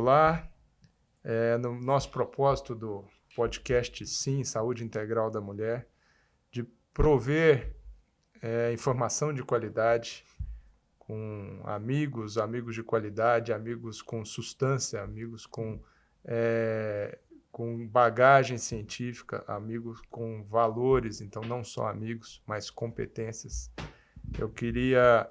Olá, no nosso propósito do podcast Sim, Saúde Integral da Mulher, de prover informação de qualidade com amigos de qualidade, amigos com substância, amigos com bagagem científica, amigos com valores, então não só amigos, mas competências. Eu queria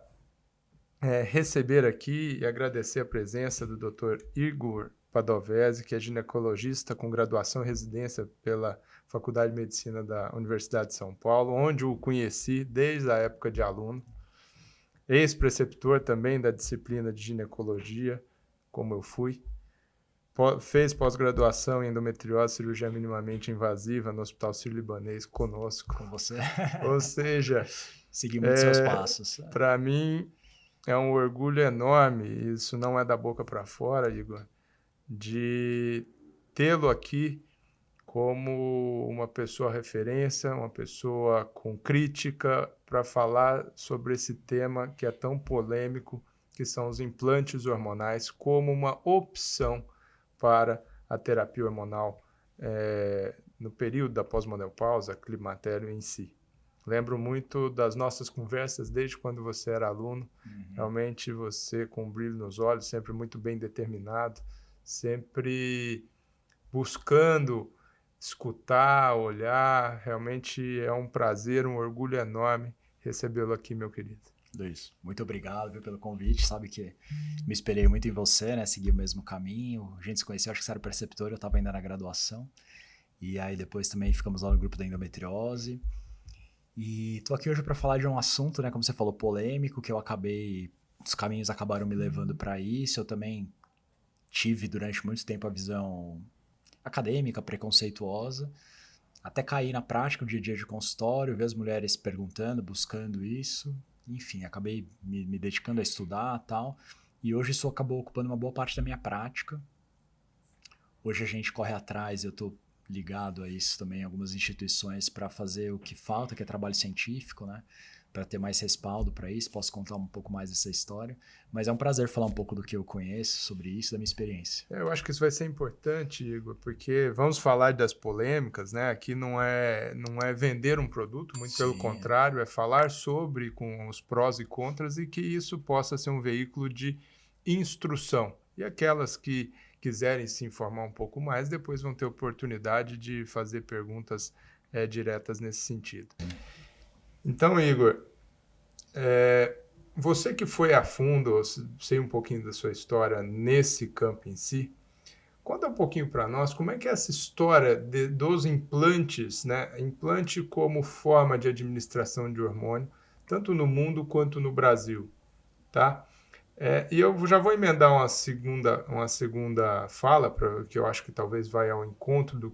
receber aqui e agradecer a presença do Dr. Igor Padovese, que é ginecologista com graduação e residência pela Faculdade de Medicina da Universidade de São Paulo, onde o conheci desde a época de aluno. Ex-preceptor também da disciplina de ginecologia, como eu fui. Fez pós-graduação em endometriose, cirurgia minimamente invasiva no Hospital Sírio-Libanês conosco. Com você. Ou seja, segui muito seus passos. Para mim, é um orgulho enorme, isso não é da boca para fora, Igor, de tê-lo aqui como uma pessoa referência, uma pessoa com crítica para falar sobre esse tema que é tão polêmico, que são os implantes hormonais, como uma opção para a terapia hormonal no período da pós-menopausa, climatério em si. Lembro muito das nossas conversas desde quando você era aluno. Realmente você com um brilho nos olhos, sempre muito bem determinado, sempre buscando escutar, olhar. Realmente é um prazer, um orgulho enorme recebê-lo aqui, meu querido. Luiz, muito obrigado pelo convite. Sabe que me espelhei muito em você, né? Segui o mesmo caminho. A gente se conheceu, acho que você era preceptor, eu estava ainda na graduação. E aí depois também ficamos lá no grupo da endometriose. E tô aqui hoje para falar de um assunto, né, como você falou, polêmico, que os caminhos acabaram me levando para isso. Eu também tive durante muito tempo a visão acadêmica, preconceituosa, até cair na prática, o dia a dia de consultório, ver as mulheres perguntando, buscando isso. Enfim, acabei me dedicando a estudar e tal. E hoje isso acabou ocupando uma boa parte da minha prática. Hoje a gente corre atrás, eu tô ligado a isso também, algumas instituições para fazer o que falta, que é trabalho científico, né? Para ter mais respaldo para isso, posso contar um pouco mais dessa história, mas é um prazer falar um pouco do que eu conheço sobre isso, da minha experiência. Eu acho que isso vai ser importante, Igor, porque vamos falar das polêmicas, né? Aqui não é vender um produto, muito pelo contrário, é falar sobre com os prós e contras e que isso possa ser um veículo de instrução. E aquelas que quiserem se informar um pouco mais, depois vão ter oportunidade de fazer perguntas diretas nesse sentido. Então, Igor, você que foi a fundo, sei um pouquinho da sua história nesse campo em si, conta um pouquinho para nós como é que é essa história dos implantes, né? Implante como forma de administração de hormônio, tanto no mundo quanto no Brasil, tá? E eu já vou emendar uma segunda fala, que eu acho que talvez vai ao encontro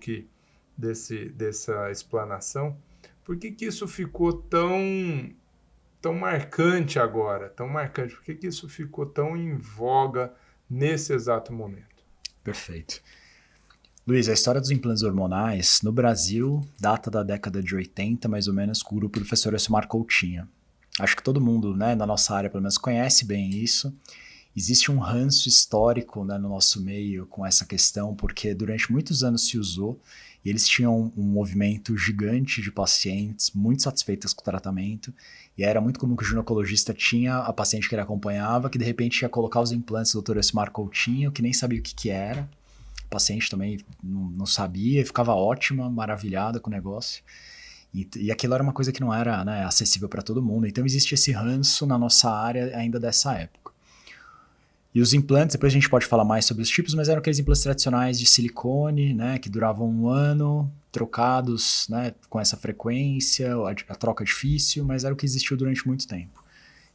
dessa explanação. Por que isso ficou tão marcante agora? Tão marcante? Por que isso ficou tão em voga nesse exato momento? Perfeito. Luiz, a história dos implantes hormonais no Brasil data da década de 80, mais ou menos, com o grupo do professor Elcimar Coutinho. Acho que todo mundo, né, na nossa área, pelo menos, conhece bem isso. Existe um ranço histórico, né, no nosso meio com essa questão, porque durante muitos anos se usou e eles tinham um movimento gigante de pacientes muito satisfeitas com o tratamento. E era muito comum que o ginecologista tinha a paciente que ele acompanhava, que de repente ia colocar os implantes do Dr. Elcimar Coutinho, que nem sabia o que era. O paciente também não sabia, ficava ótima, maravilhada com o negócio. E aquilo era uma coisa que não era, né, acessível para todo mundo. Então existe esse ranço na nossa área ainda dessa época. E os implantes, depois a gente pode falar mais sobre os tipos, mas eram aqueles implantes tradicionais de silicone, né, que duravam 1 ano, trocados, né, com essa frequência, a troca difícil, mas era o que existiu durante muito tempo.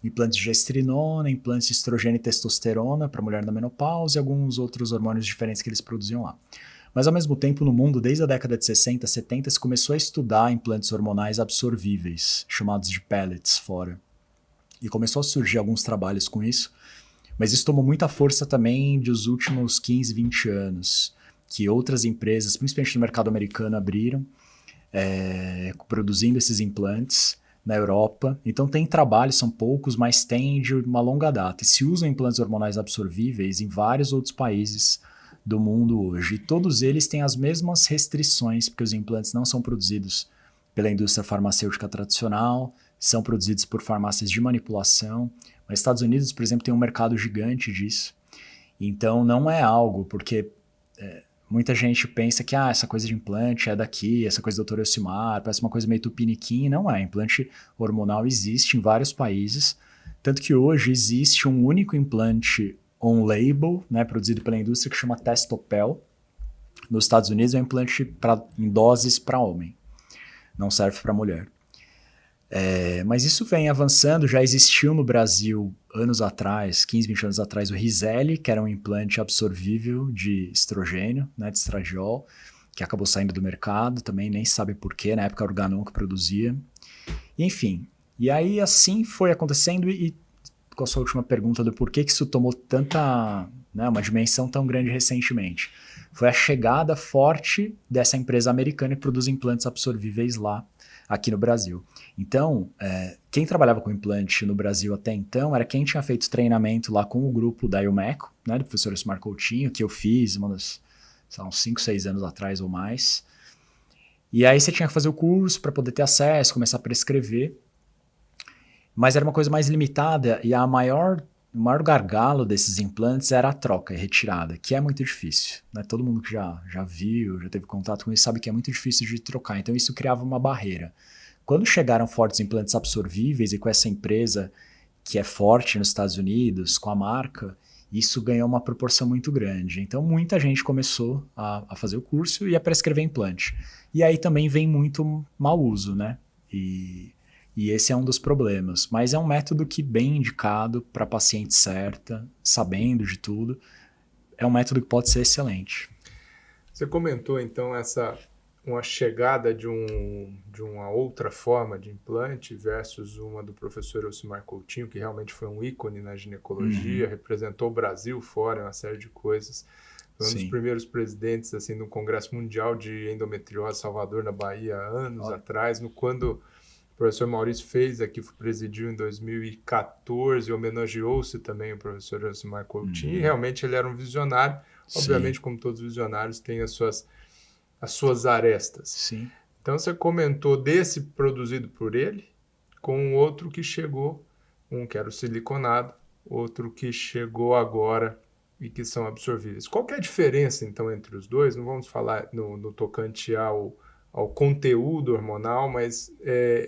Implantes de gestrinona, implantes de estrogênio e testosterona para mulher na menopausa e alguns outros hormônios diferentes que eles produziam lá. Mas, ao mesmo tempo, no mundo, desde a década de 60, 70, se começou a estudar implantes hormonais absorvíveis, chamados de pellets fora. E começou a surgir alguns trabalhos com isso, mas isso tomou muita força também dos últimos 15, 20 anos, que outras empresas, principalmente no mercado americano, abriram, produzindo esses implantes na Europa. Então tem trabalhos, são poucos, mas tem de uma longa data. E se usam implantes hormonais absorvíveis em vários outros países do mundo hoje. E todos eles têm as mesmas restrições, porque os implantes não são produzidos pela indústria farmacêutica tradicional, são produzidos por farmácias de manipulação. Os Estados Unidos, por exemplo, tem um mercado gigante disso. Então, não é algo, porque muita gente pensa que essa coisa de implante é daqui, essa coisa do Dr. Elcimar, parece uma coisa meio tupiniquim. Não é. Implante hormonal existe em vários países, tanto que hoje existe um único implante on-label, né, produzido pela indústria, que chama Testopel. Nos Estados Unidos é um implante em doses para homem, não serve para mulher. Mas isso vem avançando, já existiu no Brasil anos atrás, 15, 20 anos atrás, o Rizelli, que era um implante absorvível de estrogênio, né, de estradiol, que acabou saindo do mercado, também nem sabe porquê, na época a Organon que produzia. Enfim, e aí assim foi acontecendo e com a sua última pergunta do porquê que isso tomou tanta, né, uma dimensão tão grande recentemente. Foi a chegada forte dessa empresa americana que produz implantes absorvíveis lá, aqui no Brasil. Então, quem trabalhava com implante no Brasil até então era quem tinha feito treinamento lá com o grupo da Iumeco, né, do professor Elcimar Coutinho, que eu fiz uns 5, 6 anos atrás ou mais. E aí você tinha que fazer o curso para poder ter acesso, começar a prescrever. Mas era uma coisa mais limitada e o maior gargalo desses implantes era a troca e retirada, que é muito difícil. Né? Todo mundo que já viu, já teve contato com isso, sabe que é muito difícil de trocar. Então isso criava uma barreira. Quando chegaram fortes implantes absorvíveis e com essa empresa que é forte nos Estados Unidos, com a marca, isso ganhou uma proporção muito grande. Então muita gente começou a fazer o curso e a prescrever implante. E aí também vem muito mau uso, né? E esse é um dos problemas, mas é um método que bem indicado para a paciente certa, sabendo de tudo, é um método que pode ser excelente. Você comentou então uma chegada de uma outra forma de implante versus uma do professor Elcimar Coutinho, que realmente foi um ícone na ginecologia, representou o Brasil fora, uma série de coisas. Foi um dos primeiros presidentes assim, do Congresso Mundial de Endometriose Salvador, na Bahia, anos atrás, quando o professor Maurício fez aqui, presidiu em 2014, homenageou-se também o professor Elcimar Coutinho, e realmente ele era um visionário. Obviamente, como todos os visionários, tem as suas arestas. Sim. Então, você comentou desse produzido por ele, com outro que chegou, um que era o siliconado, outro que chegou agora e que são absorvíveis. Qual que é a diferença, então, entre os dois? Não vamos falar no tocante ao conteúdo hormonal, mas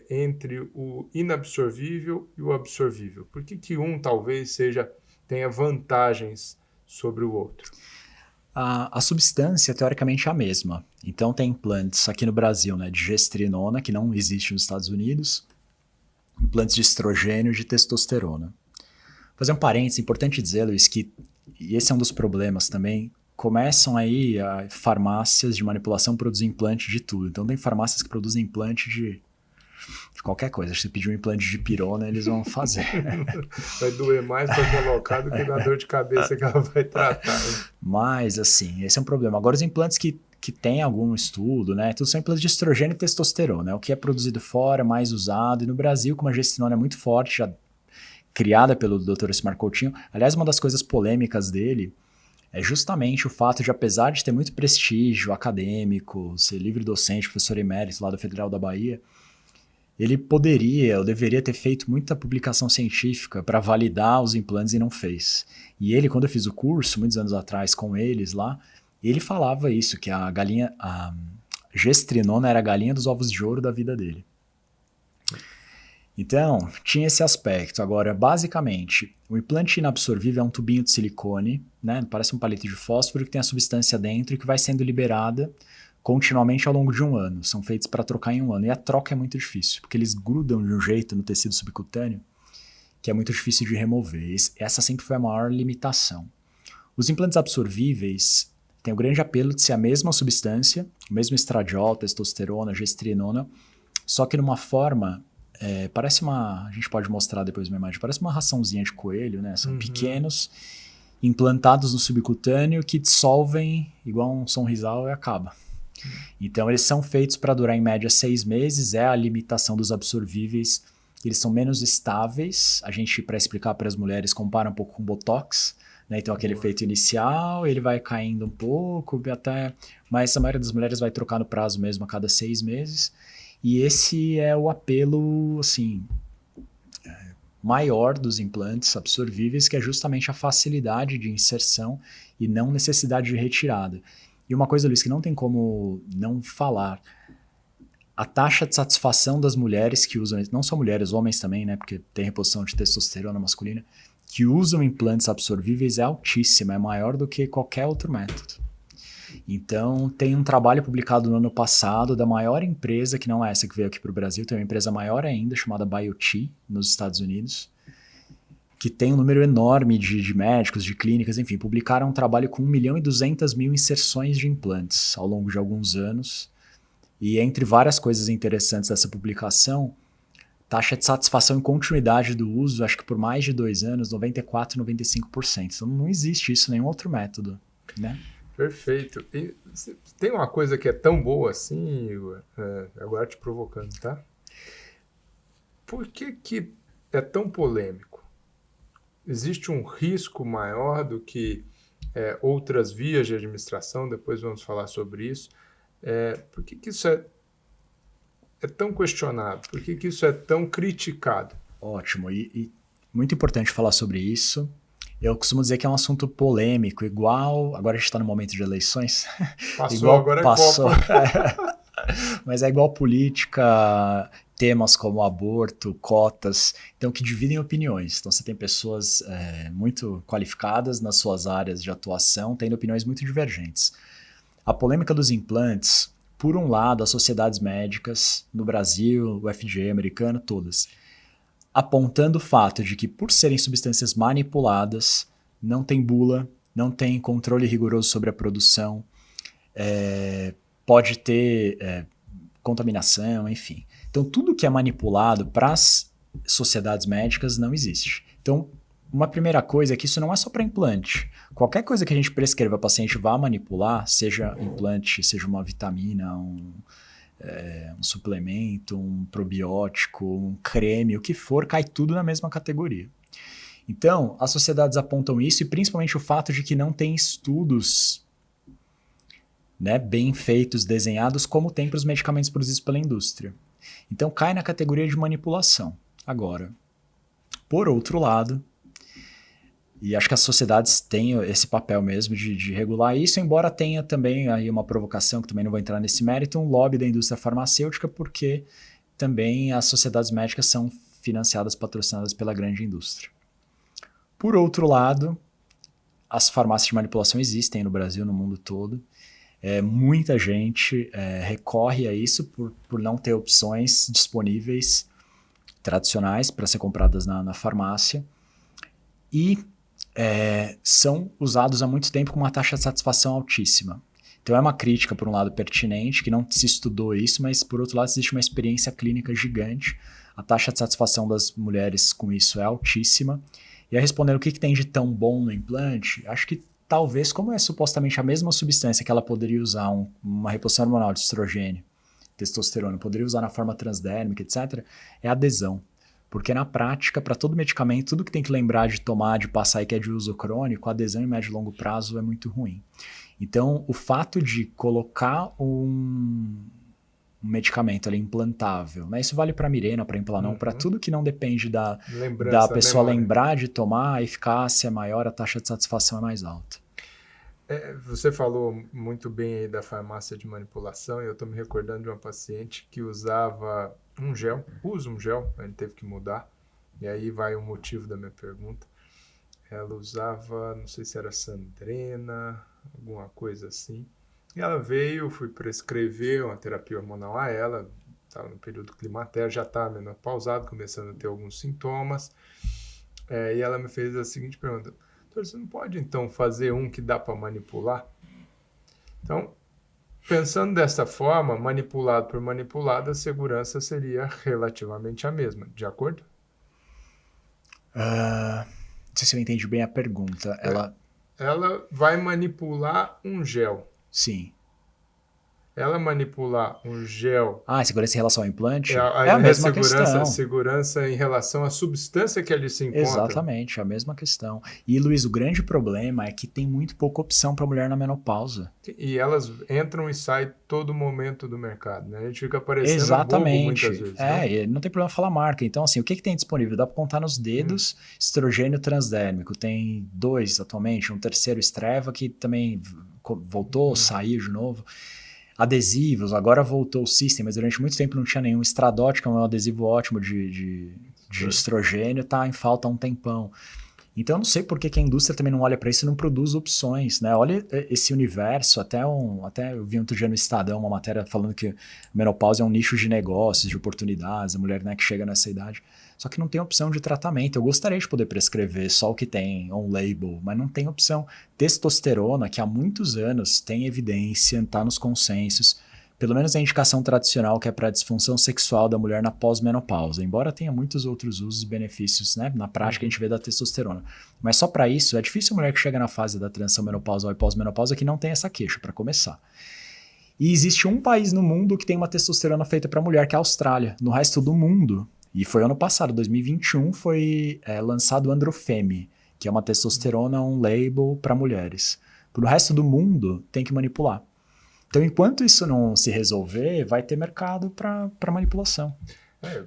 entre o inabsorvível e o absorvível. Por que um talvez tenha vantagens sobre o outro? A substância, teoricamente, é a mesma. Então, tem implantes aqui no Brasil, né, de gestrinona, que não existe nos Estados Unidos, implantes de estrogênio e de testosterona. Vou fazer um parênteses, importante dizer, Luiz, que e esse é um dos problemas também, começam aí farmácias de manipulação produzir implante de tudo. Então, tem farmácias que produzem implante de qualquer coisa. Se você pedir um implante de pirona, eles vão fazer. Vai doer mais para colocar do que na dor de cabeça que ela vai tratar. Né? Mas, assim, esse é um problema. Agora, os implantes que tem algum estudo, né? Tudo são implantes de estrogênio e testosterona. O que é produzido fora, mais usado. E no Brasil, como a gestrinona é muito forte, já criada pelo Dr. Elcimar Coutinho. Aliás, uma das coisas polêmicas dele é justamente o fato de, apesar de ter muito prestígio acadêmico, ser livre docente, professor emérito lá da Federal da Bahia, ele poderia ou deveria ter feito muita publicação científica para validar os implantes e não fez. E ele, quando eu fiz o curso, muitos anos atrás, com eles lá, ele falava isso, que a gestrinona era a galinha dos ovos de ouro da vida dele. Então, tinha esse aspecto. Agora, basicamente, o implante inabsorvível é um tubinho de silicone, né? Parece um palito de fósforo que tem a substância dentro e que vai sendo liberada continuamente ao longo de um ano. São feitos para trocar em um ano. E a troca é muito difícil, porque eles grudam de um jeito no tecido subcutâneo que é muito difícil de remover. Essa sempre foi a maior limitação. Os implantes absorvíveis têm o grande apelo de ser a mesma substância, o mesmo estradiol, testosterona, gestrinona, só que numa forma... parece a gente pode mostrar depois uma imagem, parece uma raçãozinha de coelho, né? São pequenos, implantados no subcutâneo que dissolvem igual um sonrisal e acaba. Então eles são feitos para durar em média 6 meses, é a limitação dos absorvíveis, eles são menos estáveis, a gente, para explicar para as mulheres, compara um pouco com Botox, né? Então aquele efeito inicial, ele vai caindo um pouco, até, mas a maioria das mulheres vai trocar no prazo mesmo a cada 6 meses. E esse é o apelo, assim, maior dos implantes absorvíveis, que é justamente a facilidade de inserção e não necessidade de retirada. E uma coisa, Luiz, que não tem como não falar, a taxa de satisfação das mulheres que usam, não só mulheres, homens também, né, porque tem reposição de testosterona masculina, que usam implantes absorvíveis é altíssima, é maior do que qualquer outro método. Então, tem um trabalho publicado no ano passado da maior empresa, que não é essa que veio aqui para o Brasil, tem uma empresa maior ainda, chamada BioTE, nos Estados Unidos, que tem um número enorme de médicos, de clínicas, enfim, publicaram um trabalho com 1.200.000 inserções de implantes ao longo de alguns anos. E entre várias coisas interessantes dessa publicação, taxa de satisfação e continuidade do uso, acho que por mais de 2 anos, 94%, 95%. Então não existe isso em nenhum outro método, né? Perfeito. E tem uma coisa que é tão boa assim, Igor, agora te provocando, tá? Por que é tão polêmico? Existe um risco maior do que outras vias de administração, depois vamos falar sobre isso. Por que isso é tão questionado? Por que isso é tão criticado? Ótimo, e muito importante falar sobre isso. Eu costumo dizer que é um assunto polêmico, igual... Agora a gente está no momento de eleições. Passou, igual agora passou. É Copa. Mas é igual política, temas como aborto, cotas, então que dividem opiniões. Então você tem pessoas muito qualificadas nas suas áreas de atuação, tendo opiniões muito divergentes. A polêmica dos implantes, por um lado, as sociedades médicas no Brasil, o FDA americano, todas, apontando o fato de que, por serem substâncias manipuladas, não tem bula, não tem controle rigoroso sobre a produção, pode ter contaminação, enfim. Então, tudo que é manipulado para as sociedades médicas não existe. Então, uma primeira coisa é que isso não é só para implante. Qualquer coisa que a gente prescreva para o paciente vá manipular, seja implante, seja uma vitamina, um suplemento, um probiótico, um creme, o que for, cai tudo na mesma categoria. Então, as sociedades apontam isso e principalmente o fato de que não tem estudos, né, bem feitos, desenhados, como tem para os medicamentos produzidos pela indústria. Então, cai na categoria de manipulação. Agora, por outro lado, e acho que as sociedades têm esse papel mesmo de regular isso, embora tenha também aí uma provocação, que também não vou entrar nesse mérito, um lobby da indústria farmacêutica, porque também as sociedades médicas são financiadas, patrocinadas pela grande indústria. Por outro lado, as farmácias de manipulação existem no Brasil, no mundo todo. Muita gente recorre a isso por não ter opções disponíveis tradicionais para ser compradas na farmácia. E são usados há muito tempo com uma taxa de satisfação altíssima. Então é uma crítica, por um lado, pertinente, que não se estudou isso, mas por outro lado existe uma experiência clínica gigante. A taxa de satisfação das mulheres com isso é altíssima. E aí, respondendo o que tem de tão bom no implante, acho que talvez, como é supostamente a mesma substância que ela poderia usar, uma reposição hormonal de estrogênio, testosterona, poderia usar na forma transdérmica, etc., é a adesão. Porque na prática, para todo medicamento, tudo que tem que lembrar de tomar, de passar e que é de uso crônico, a adesão em médio e longo prazo é muito ruim. Então, o fato de colocar um medicamento ali implantável, né? Isso vale para Mirena, para Implanon, para tudo que não depende da pessoa lembrar de tomar, a eficácia é maior, a taxa de satisfação é mais alta. Você falou muito bem aí da farmácia de manipulação, e eu estou me recordando de uma paciente que usava usa um gel, ele teve que mudar, e aí vai o motivo da minha pergunta. Ela usava, não sei se era Sandrena, alguma coisa assim, e ela veio, fui prescrever uma terapia hormonal a ela, estava no período climatério, já estava menopausado, começando a ter alguns sintomas, e ela me fez a seguinte pergunta: doutor, você não pode então fazer um que dá para manipular? Então, pensando dessa forma, manipulado por manipulado, a segurança seria relativamente a mesma, de acordo? Não sei se eu entendi bem a pergunta. Ela vai manipular um gel. Sim. ela manipular um gel... segurança em relação ao implante? É a mesma questão. Segurança em relação à substância que ali se encontra. Exatamente, a mesma questão. E, Luiz, o grande problema é que tem muito pouca opção para mulher na menopausa. E elas entram e saem todo momento do mercado, né? A gente fica parecendo bobo muitas vezes. Né? Não tem problema falar marca. Então, assim, o que tem disponível? Dá para contar nos dedos. Estrogênio transdérmico. Tem 2 atualmente, um terceiro Streva que também voltou, saiu de novo. Adesivos, agora voltou o System, mas durante muito tempo não tinha nenhum. Stradot, que é um adesivo ótimo de estrogênio, tá em falta há um tempão. Então, eu não sei por que a indústria também não olha para isso e não produz opções, né? Olha esse universo, até eu vi outro dia no Estadão uma matéria falando que a menopausa é um nicho de negócios, de oportunidades, a mulher, né, que chega nessa idade. Só que não tem opção de tratamento. Eu gostaria de poder prescrever só o que tem on-label, mas não tem opção. Testosterona, que há muitos anos tem evidência, está nos consensos, pelo menos a indicação tradicional, que é para a disfunção sexual da mulher na pós-menopausa, embora tenha muitos outros usos e benefícios, né? Na prática a gente vê da testosterona. Mas só para isso, é difícil a mulher que chega na fase da transição menopausal e pós-menopausa que não tem essa queixa, para começar. E existe um país no mundo que tem uma testosterona feita para mulher, que é a Austrália. No resto do mundo, e foi ano passado, 2021, foi lançado o Androfeme, que é uma testosterona on-label para mulheres. Para o resto do mundo, tem que manipular. Então, enquanto isso não se resolver, vai ter mercado para manipulação.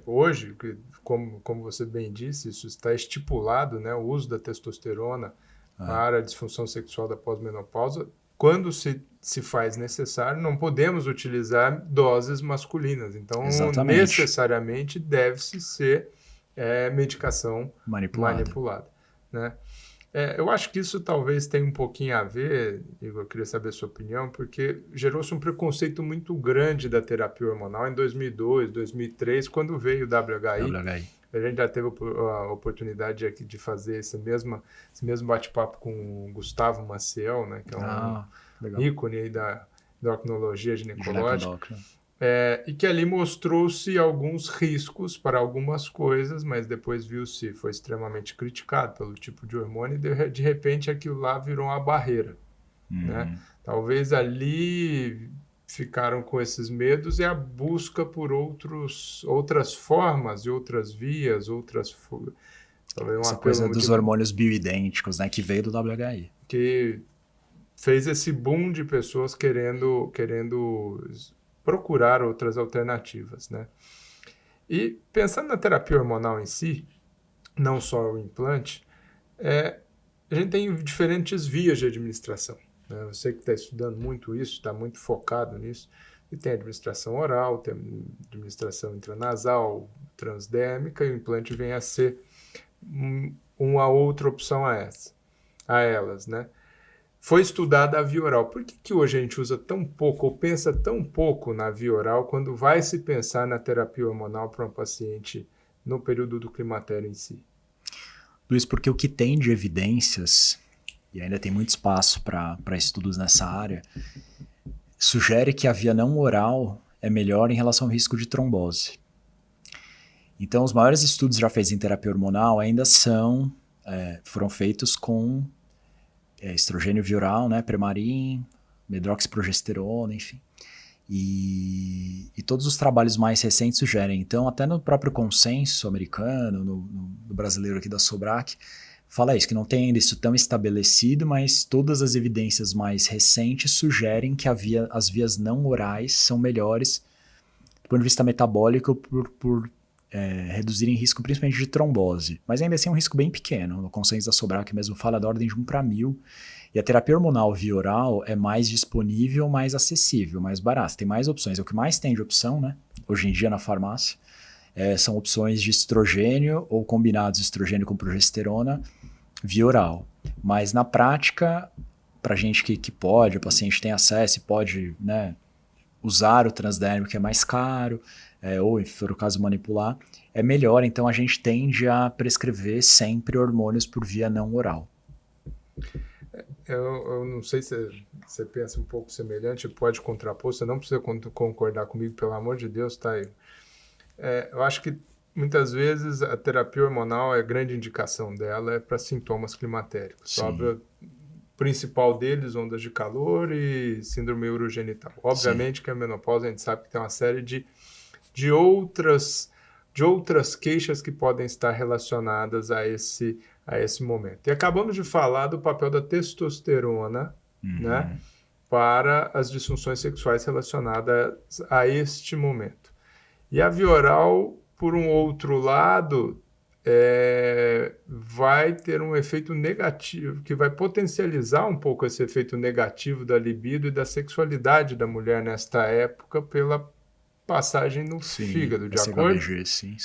Hoje, como você bem disse, isso está estipulado, né, o uso da testosterona para a disfunção sexual da pós-menopausa. Quando se faz necessário, não podemos utilizar doses masculinas. Então, necessariamente deve-se ser medicação manipulada, né? Eu acho que isso talvez tenha um pouquinho a ver, Igor, eu queria saber a sua opinião, porque gerou-se um preconceito muito grande da terapia hormonal em 2002, 2003, quando veio o WHI. A gente já teve a oportunidade aqui de fazer esse mesmo bate-papo com o Gustavo Maciel, né, que é um ícone aí da endocrinologia ginecológica. E que ali mostrou-se alguns riscos para algumas coisas, mas depois foi extremamente criticado pelo tipo de hormônio e de repente aquilo lá virou uma barreira. Né? Talvez ali ficaram com esses medos e a busca por outras formas e outras vias, talvez essa coisa dos hormônios bioidênticos, né, que veio do WHI. Que fez esse boom de pessoas querendo procurar outras alternativas, né? E pensando na terapia hormonal em si, não só o implante, a gente tem diferentes vias de administração, né? Você que está estudando muito isso, está muito focado nisso, e tem a administração oral, tem a administração intranasal, transdérmica, e o implante vem a ser uma outra opção a elas, né? Foi estudada a via oral. Por que hoje a gente usa tão pouco ou pensa tão pouco na via oral quando vai se pensar na terapia hormonal para um paciente no período do climatério em si? Luiz, porque o que tem de evidências, e ainda tem muito espaço para estudos nessa área, sugere que a via não oral é melhor em relação ao risco de trombose. Então, os maiores estudos já feitos em terapia hormonal ainda foram feitos com estrogênio via oral, né, Premarin, medroxiprogesterona, enfim. E todos os trabalhos mais recentes sugerem. Então, até no próprio consenso americano, no brasileiro aqui da Sobrac, fala isso, que não tem ainda isso tão estabelecido, mas todas as evidências mais recentes sugerem que as vias não orais são melhores do ponto de vista metabólico por reduzirem risco principalmente de trombose. Mas ainda assim é um risco bem pequeno. No consenso da Sobrac mesmo fala da ordem de 1 para 1000. E a terapia hormonal via oral é mais disponível, mais acessível, mais barata. Tem mais opções. É o que mais tem de opção, né? Hoje em dia na farmácia. São opções de estrogênio ou combinados de estrogênio com progesterona via oral. Mas na prática, para gente que pode, o paciente tem acesso e pode, né, usar o transdérmico, que é mais caro, ou, se for o caso, manipular, é melhor. Então, a gente tende a prescrever sempre hormônios por via não oral. Eu não sei se você pensa um pouco semelhante, pode contrapor, você não precisa concordar comigo, pelo amor de Deus, tá aí. Eu acho que, muitas vezes, a terapia hormonal, a grande indicação dela é para sintomas climatéricos. principal deles, ondas de calor e síndrome urogenital. Obviamente que a menopausa a gente sabe que tem uma série de outras queixas que podem estar relacionadas a esse momento. E acabamos de falar do papel da testosterona, né, para as disfunções sexuais relacionadas a este momento. E a via oral, por um outro lado, vai ter um efeito negativo, que vai potencializar um pouco esse efeito negativo da libido e da sexualidade da mulher nesta época pela passagem no fígado, de acordo? Sim.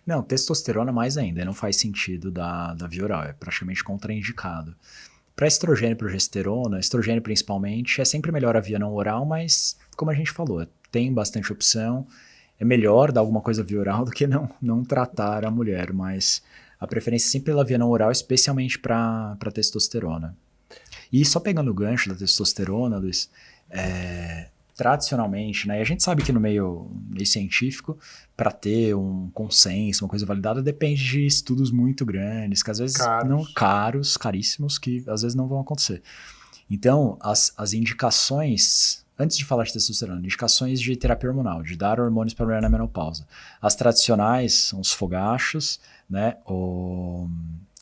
Não, testosterona mais ainda, não faz sentido da via oral, é praticamente contraindicado. Para estrogênio e progesterona, estrogênio principalmente, é sempre melhor a via não oral, mas como a gente falou, tem bastante opção. É melhor dar alguma coisa via oral do que não tratar a mulher, mas a preferência é sempre pela via não oral, especialmente para testosterona. E só pegando o gancho da testosterona, Luiz, tradicionalmente, né, e a gente sabe que no meio científico, para ter um consenso, uma coisa validada, depende de estudos muito grandes, que às vezes caríssimos, que às vezes não vão acontecer. Então, as indicações... Antes de falar de testosterona, indicações de terapia hormonal, de dar hormônios para a mulher na menopausa. As tradicionais são os fogachos, né,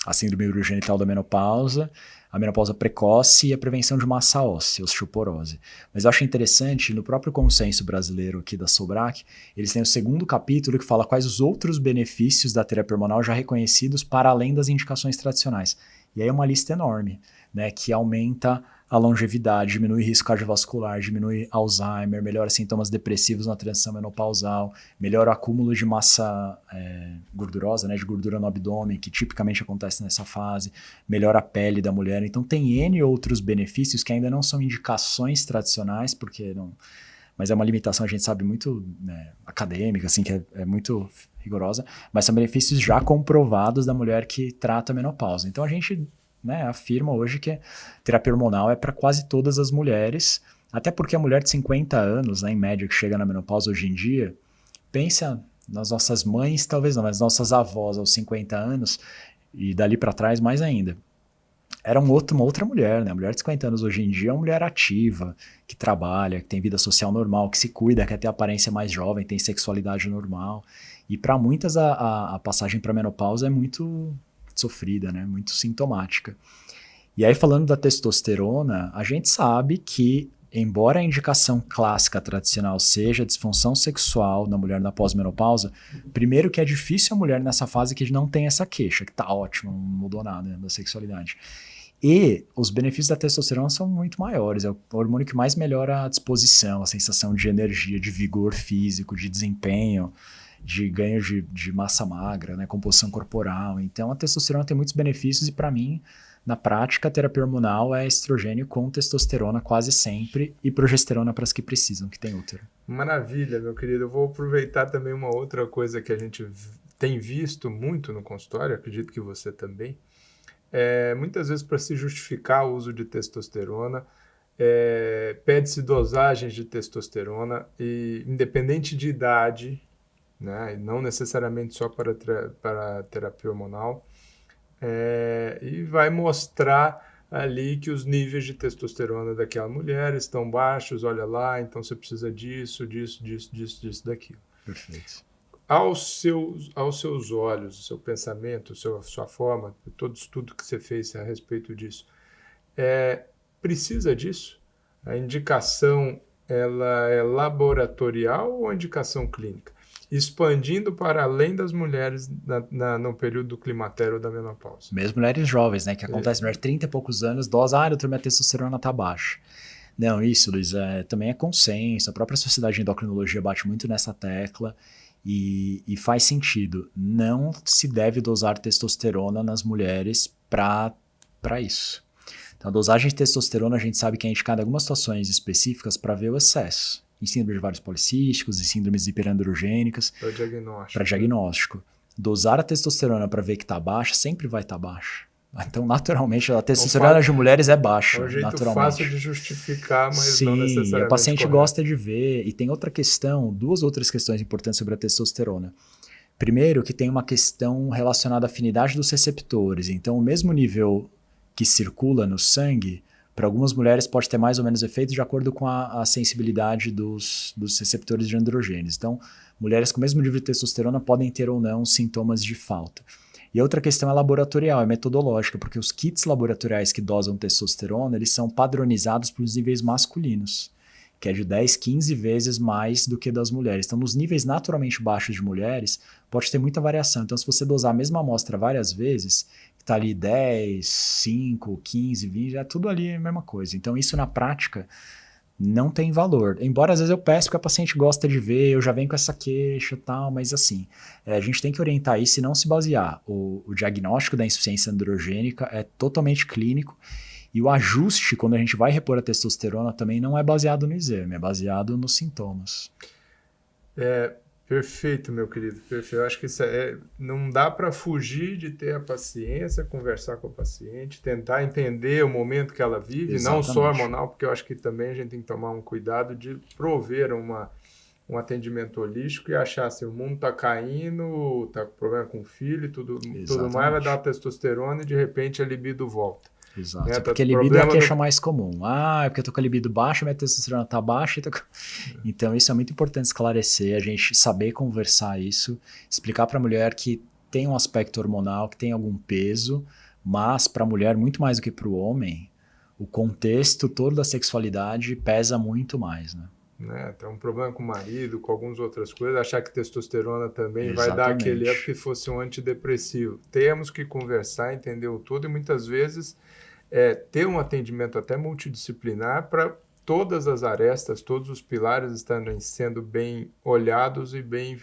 a síndrome urogenital da menopausa, a menopausa precoce e a prevenção de massa óssea, osteoporose. Mas eu acho interessante, no próprio consenso brasileiro aqui da SOBRAC, eles têm o segundo capítulo que fala quais os outros benefícios da terapia hormonal já reconhecidos para além das indicações tradicionais. E aí é uma lista enorme, né, que aumenta a longevidade, diminui risco cardiovascular, diminui Alzheimer, melhora sintomas depressivos na transição menopausal, melhora o acúmulo de massa gordurosa, né, de gordura no abdômen, que tipicamente acontece nessa fase, melhora a pele da mulher. Então tem N outros benefícios que ainda não são indicações tradicionais, porque não... Mas é uma limitação, a gente sabe, muito acadêmica, assim, que é muito rigorosa, mas são benefícios já comprovados da mulher que trata a menopausa. Então a gente... afirma hoje que terapia hormonal é para quase todas as mulheres, até porque a mulher de 50 anos, né, em média, que chega na menopausa hoje em dia, pensa nas nossas mães, talvez não, mas nossas avós aos 50 anos, e dali para trás mais ainda, era uma outra mulher, né? A mulher de 50 anos hoje em dia é uma mulher ativa, que trabalha, que tem vida social normal, que se cuida, quer ter aparência mais jovem, tem sexualidade normal, e para muitas a passagem para a menopausa é muito... sofrida, né? Muito sintomática. E aí, falando da testosterona, a gente sabe que, embora a indicação clássica tradicional seja a disfunção sexual na mulher na pós-menopausa, primeiro que é difícil a mulher nessa fase que não tem essa queixa, que tá ótimo, não mudou nada, né, da sexualidade. E os benefícios da testosterona são muito maiores, é o hormônio que mais melhora a disposição, a sensação de energia, de vigor físico, de desempenho, de ganho de massa magra, né, composição corporal. Então, a testosterona tem muitos benefícios e, para mim, na prática, a terapia hormonal é estrogênio com testosterona quase sempre e progesterona para as que precisam, que tem útero. Maravilha, meu querido. Eu vou aproveitar também uma outra coisa que a gente tem visto muito no consultório, acredito que você também, muitas vezes para se justificar o uso de testosterona, pede-se dosagens de testosterona e, independente de idade, né, e não necessariamente só para terapia hormonal, e vai mostrar ali que os níveis de testosterona daquela mulher estão baixos, olha lá, então você precisa disso, daquilo. Perfeito. Aos seus olhos, o seu pensamento, sua forma, todo estudo que você fez a respeito disso, precisa disso? A indicação ela é laboratorial ou a indicação clínica? Expandindo para além das mulheres no período do climatério ou da menopausa. Mesmo mulheres jovens, né? Que acontece, mulher de 30 e poucos anos, doutor, minha testosterona tá baixa. Não, isso, Luiz, também é consenso. A própria Sociedade de Endocrinologia bate muito nessa tecla e faz sentido. Não se deve dosar testosterona nas mulheres para isso. Então, a dosagem de testosterona a gente sabe que é indicada em algumas situações específicas para ver o excesso. Em síndrome de vários policísticos, em síndromes hiperandrogênicas. Para diagnóstico. Dosar a testosterona para ver que está baixa, sempre vai estar baixa. Então, naturalmente, a testosterona de mulheres é baixa. É um jeito naturalmente. fácil de justificar, mas Sim, não necessariamente e o paciente correto. gosta de ver. E tem outra questão, duas outras questões importantes sobre a testosterona. Primeiro, que tem uma questão relacionada à afinidade dos receptores. Então, o mesmo nível que circula no sangue, Para algumas mulheres pode ter mais ou menos efeito de acordo com a sensibilidade dos receptores de androgênios. Então, mulheres com o mesmo nível de testosterona podem ter ou não sintomas de falta. E outra questão é laboratorial, é metodológica, porque os kits laboratoriais que dosam testosterona, eles são padronizados para os níveis masculinos, que é de 10, 15 vezes mais do que das mulheres. Então, nos níveis naturalmente baixos de mulheres, pode ter muita variação. Então, se você dosar a mesma amostra várias vezes, está ali 10, 5, 15, 20, é tudo ali a mesma coisa. Então, isso na prática não tem valor. Embora às vezes eu peço porque a paciente gosta de ver, eu já venho com essa queixa e tal, mas assim, a gente tem que orientar isso e não se basear. O diagnóstico da insuficiência androgênica é totalmente clínico e o ajuste, quando a gente vai repor a testosterona, também não é baseado no exame, é baseado nos sintomas. Perfeito, meu querido, perfeito. Eu acho que não dá para fugir de ter a paciência, conversar com a paciente, tentar entender o momento que ela vive, Exatamente. não só hormonal, porque eu acho que também a gente tem que tomar um cuidado de prover um atendimento holístico e achar se o mundo está caindo, está com problema com o filho, tudo mais, vai dar testosterona e de repente a libido volta. Exato, né? Porque a libido é a queixa mais comum. É porque eu tô com a libido baixa, minha testosterona tá baixa. Então isso é muito importante esclarecer, a gente saber conversar isso, explicar para a mulher que tem um aspecto hormonal, que tem algum peso, mas para a mulher, muito mais do que para o homem, o contexto todo da sexualidade pesa muito mais, né? Tem um problema com o marido, com algumas outras coisas, achar que testosterona também vai dar aquele up que fosse um antidepressivo. Temos que conversar, entender o todo e muitas vezes ter um atendimento até multidisciplinar para todas as arestas, todos os pilares estarem sendo bem olhados e bem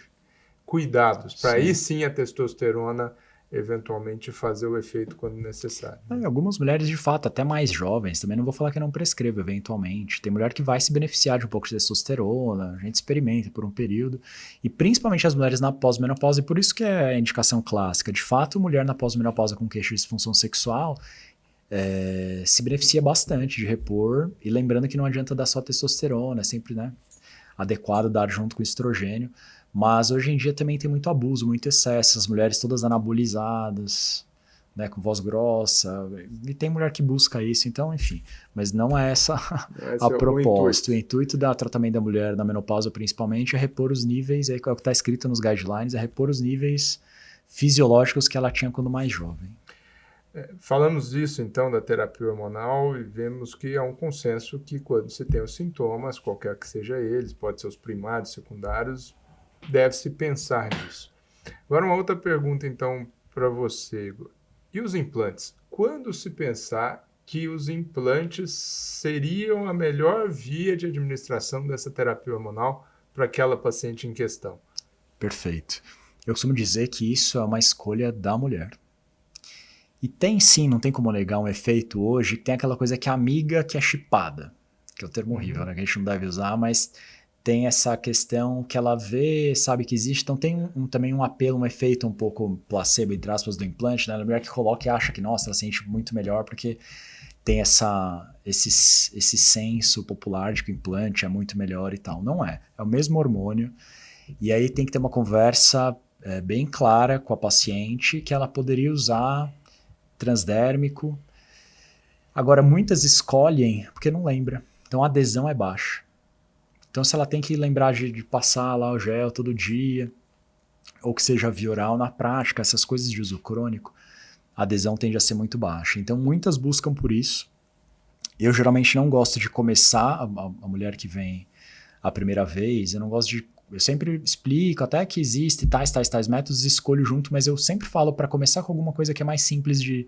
cuidados, para aí sim a testosterona eventualmente fazer o efeito quando necessário. Algumas mulheres, de fato, até mais jovens, também não vou falar que não prescrevo eventualmente. Tem mulher que vai se beneficiar de um pouco de testosterona, a gente experimenta por um período, e principalmente as mulheres na pós-menopausa, e por isso que é a indicação clássica. De fato, mulher na pós-menopausa com queixa de disfunção sexual se beneficia bastante de repor, e lembrando que não adianta dar só testosterona, é sempre adequado dar junto com estrogênio. Mas hoje em dia também tem muito abuso, muito excesso, as mulheres todas anabolizadas, né, com voz grossa, e tem mulher que busca isso, então, enfim. Mas não é essa a proposta. O intuito do tratamento da mulher na menopausa, principalmente, é repor os níveis, é o que está escrito nos guidelines, é repor os níveis fisiológicos que ela tinha quando mais jovem. Falamos disso, então, da terapia hormonal e vemos que há um consenso que quando você tem os sintomas, qualquer que seja eles, pode ser os primários, secundários, deve-se pensar nisso. Agora, uma outra pergunta, então, para você, Igor. E os implantes? Quando se pensar que os implantes seriam a melhor via de administração dessa terapia hormonal para aquela paciente em questão? Perfeito. Eu costumo dizer que isso é uma escolha da mulher. E tem sim, não tem como negar um efeito hoje, que tem aquela coisa que é amiga que é chipada, que é o termo horrível, né, que a gente não deve usar, mas tem essa questão que ela vê, sabe que existe, então tem também um apelo, um efeito um pouco placebo, entre aspas, do implante, né? A mulher que coloca e acha que, nossa, ela sente muito melhor porque tem esse senso popular de que o implante é muito melhor e tal. Não é, é o mesmo hormônio, e aí tem que ter uma conversa bem clara com a paciente que ela poderia usar transdérmico. Agora, muitas escolhem porque não lembra, então a adesão é baixa. Então, se ela tem que lembrar de passar lá o gel todo dia, ou que seja via oral, na prática, essas coisas de uso crônico, a adesão tende a ser muito baixa. Então, muitas buscam por isso. Eu geralmente não gosto de começar, a mulher que vem a primeira vez, eu sempre explico até que existe tais métodos, escolho junto, mas eu sempre falo para começar com alguma coisa que é mais simples de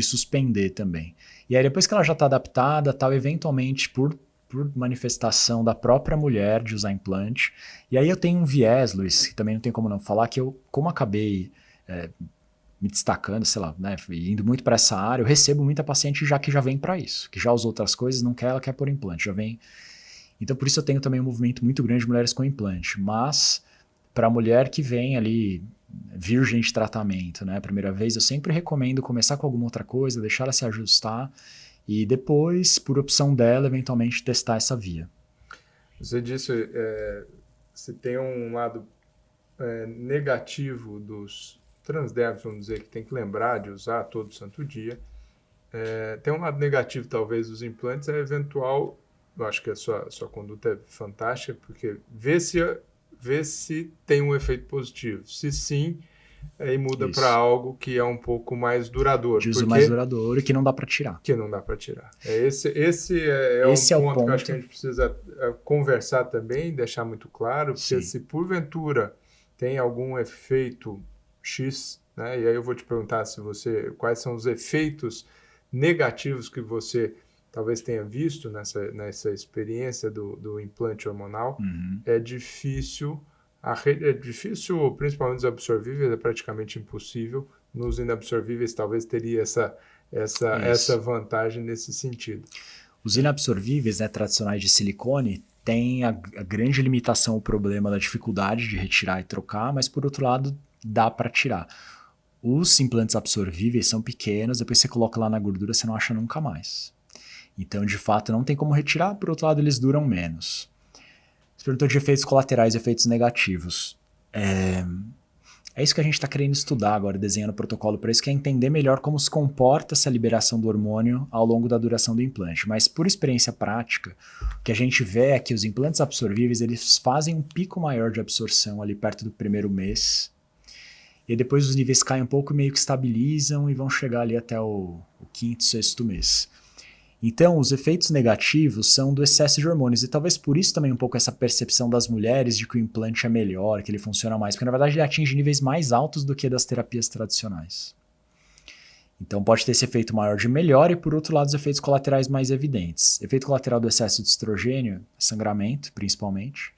suspender também. E aí, depois que ela já está adaptada, tal, eventualmente, por manifestação da própria mulher de usar implante. E aí eu tenho um viés, Luiz, que também não tem como não falar, que eu, como acabei me destacando, sei lá, né, indo muito para essa área, eu recebo muita paciente que já vem para isso, que já usou outras coisas, não quer, ela quer por implante, já vem. Então por isso eu tenho também um movimento muito grande de mulheres com implante, mas para a mulher que vem ali virgem de tratamento, né, primeira vez, eu sempre recomendo começar com alguma outra coisa, deixar ela se ajustar, e depois, por opção dela, eventualmente testar essa via. Você disse, se tem um lado negativo dos transdérmicos, vamos dizer, que tem que lembrar de usar todo santo dia, Tem um lado negativo, talvez, dos implantes, é eventual. Eu acho que a sua conduta é fantástica, porque vê se tem um efeito positivo. Se sim, aí muda para Isso. algo que é um pouco mais duradouro. De uso mais Porque duradouro e que não dá para tirar. que não dá para tirar. Esse é um Esse é o ponto que eu acho que a ponto. gente precisa conversar também, deixar muito claro, porque Sim. se porventura tem algum efeito X, né, e aí eu vou te perguntar quais são os efeitos negativos que você talvez tenha visto nessa experiência do implante hormonal. Uhum. É difícil, principalmente os absorvíveis, é praticamente impossível. Nos inabsorvíveis talvez teria essa Isso. vantagem nesse sentido. Os inabsorvíveis, né, tradicionais de silicone, têm a grande limitação, o problema da dificuldade de retirar e trocar, mas por outro lado, dá para tirar. Os implantes absorvíveis são pequenos, depois você coloca lá na gordura, você não acha nunca mais. Então, de fato, não tem como retirar, por outro lado, eles duram menos. Você perguntou de efeitos colaterais e efeitos negativos. É isso que a gente está querendo estudar agora, desenhando o protocolo para isso, que é entender melhor como se comporta essa liberação do hormônio ao longo da duração do implante. Mas por experiência prática, o que a gente vê é que os implantes absorvíveis, eles fazem um pico maior de absorção ali perto do primeiro mês, e depois os níveis caem um pouco, meio que estabilizam e vão chegar ali até o quinto, sexto mês. Então, os efeitos negativos são do excesso de hormônios, e talvez por isso também um pouco essa percepção das mulheres de que o implante é melhor, que ele funciona mais, porque na verdade ele atinge níveis mais altos do que das terapias tradicionais. Então pode ter esse efeito maior de melhora e, por outro lado, os efeitos colaterais mais evidentes. Efeito colateral do excesso de estrogênio, sangramento, principalmente.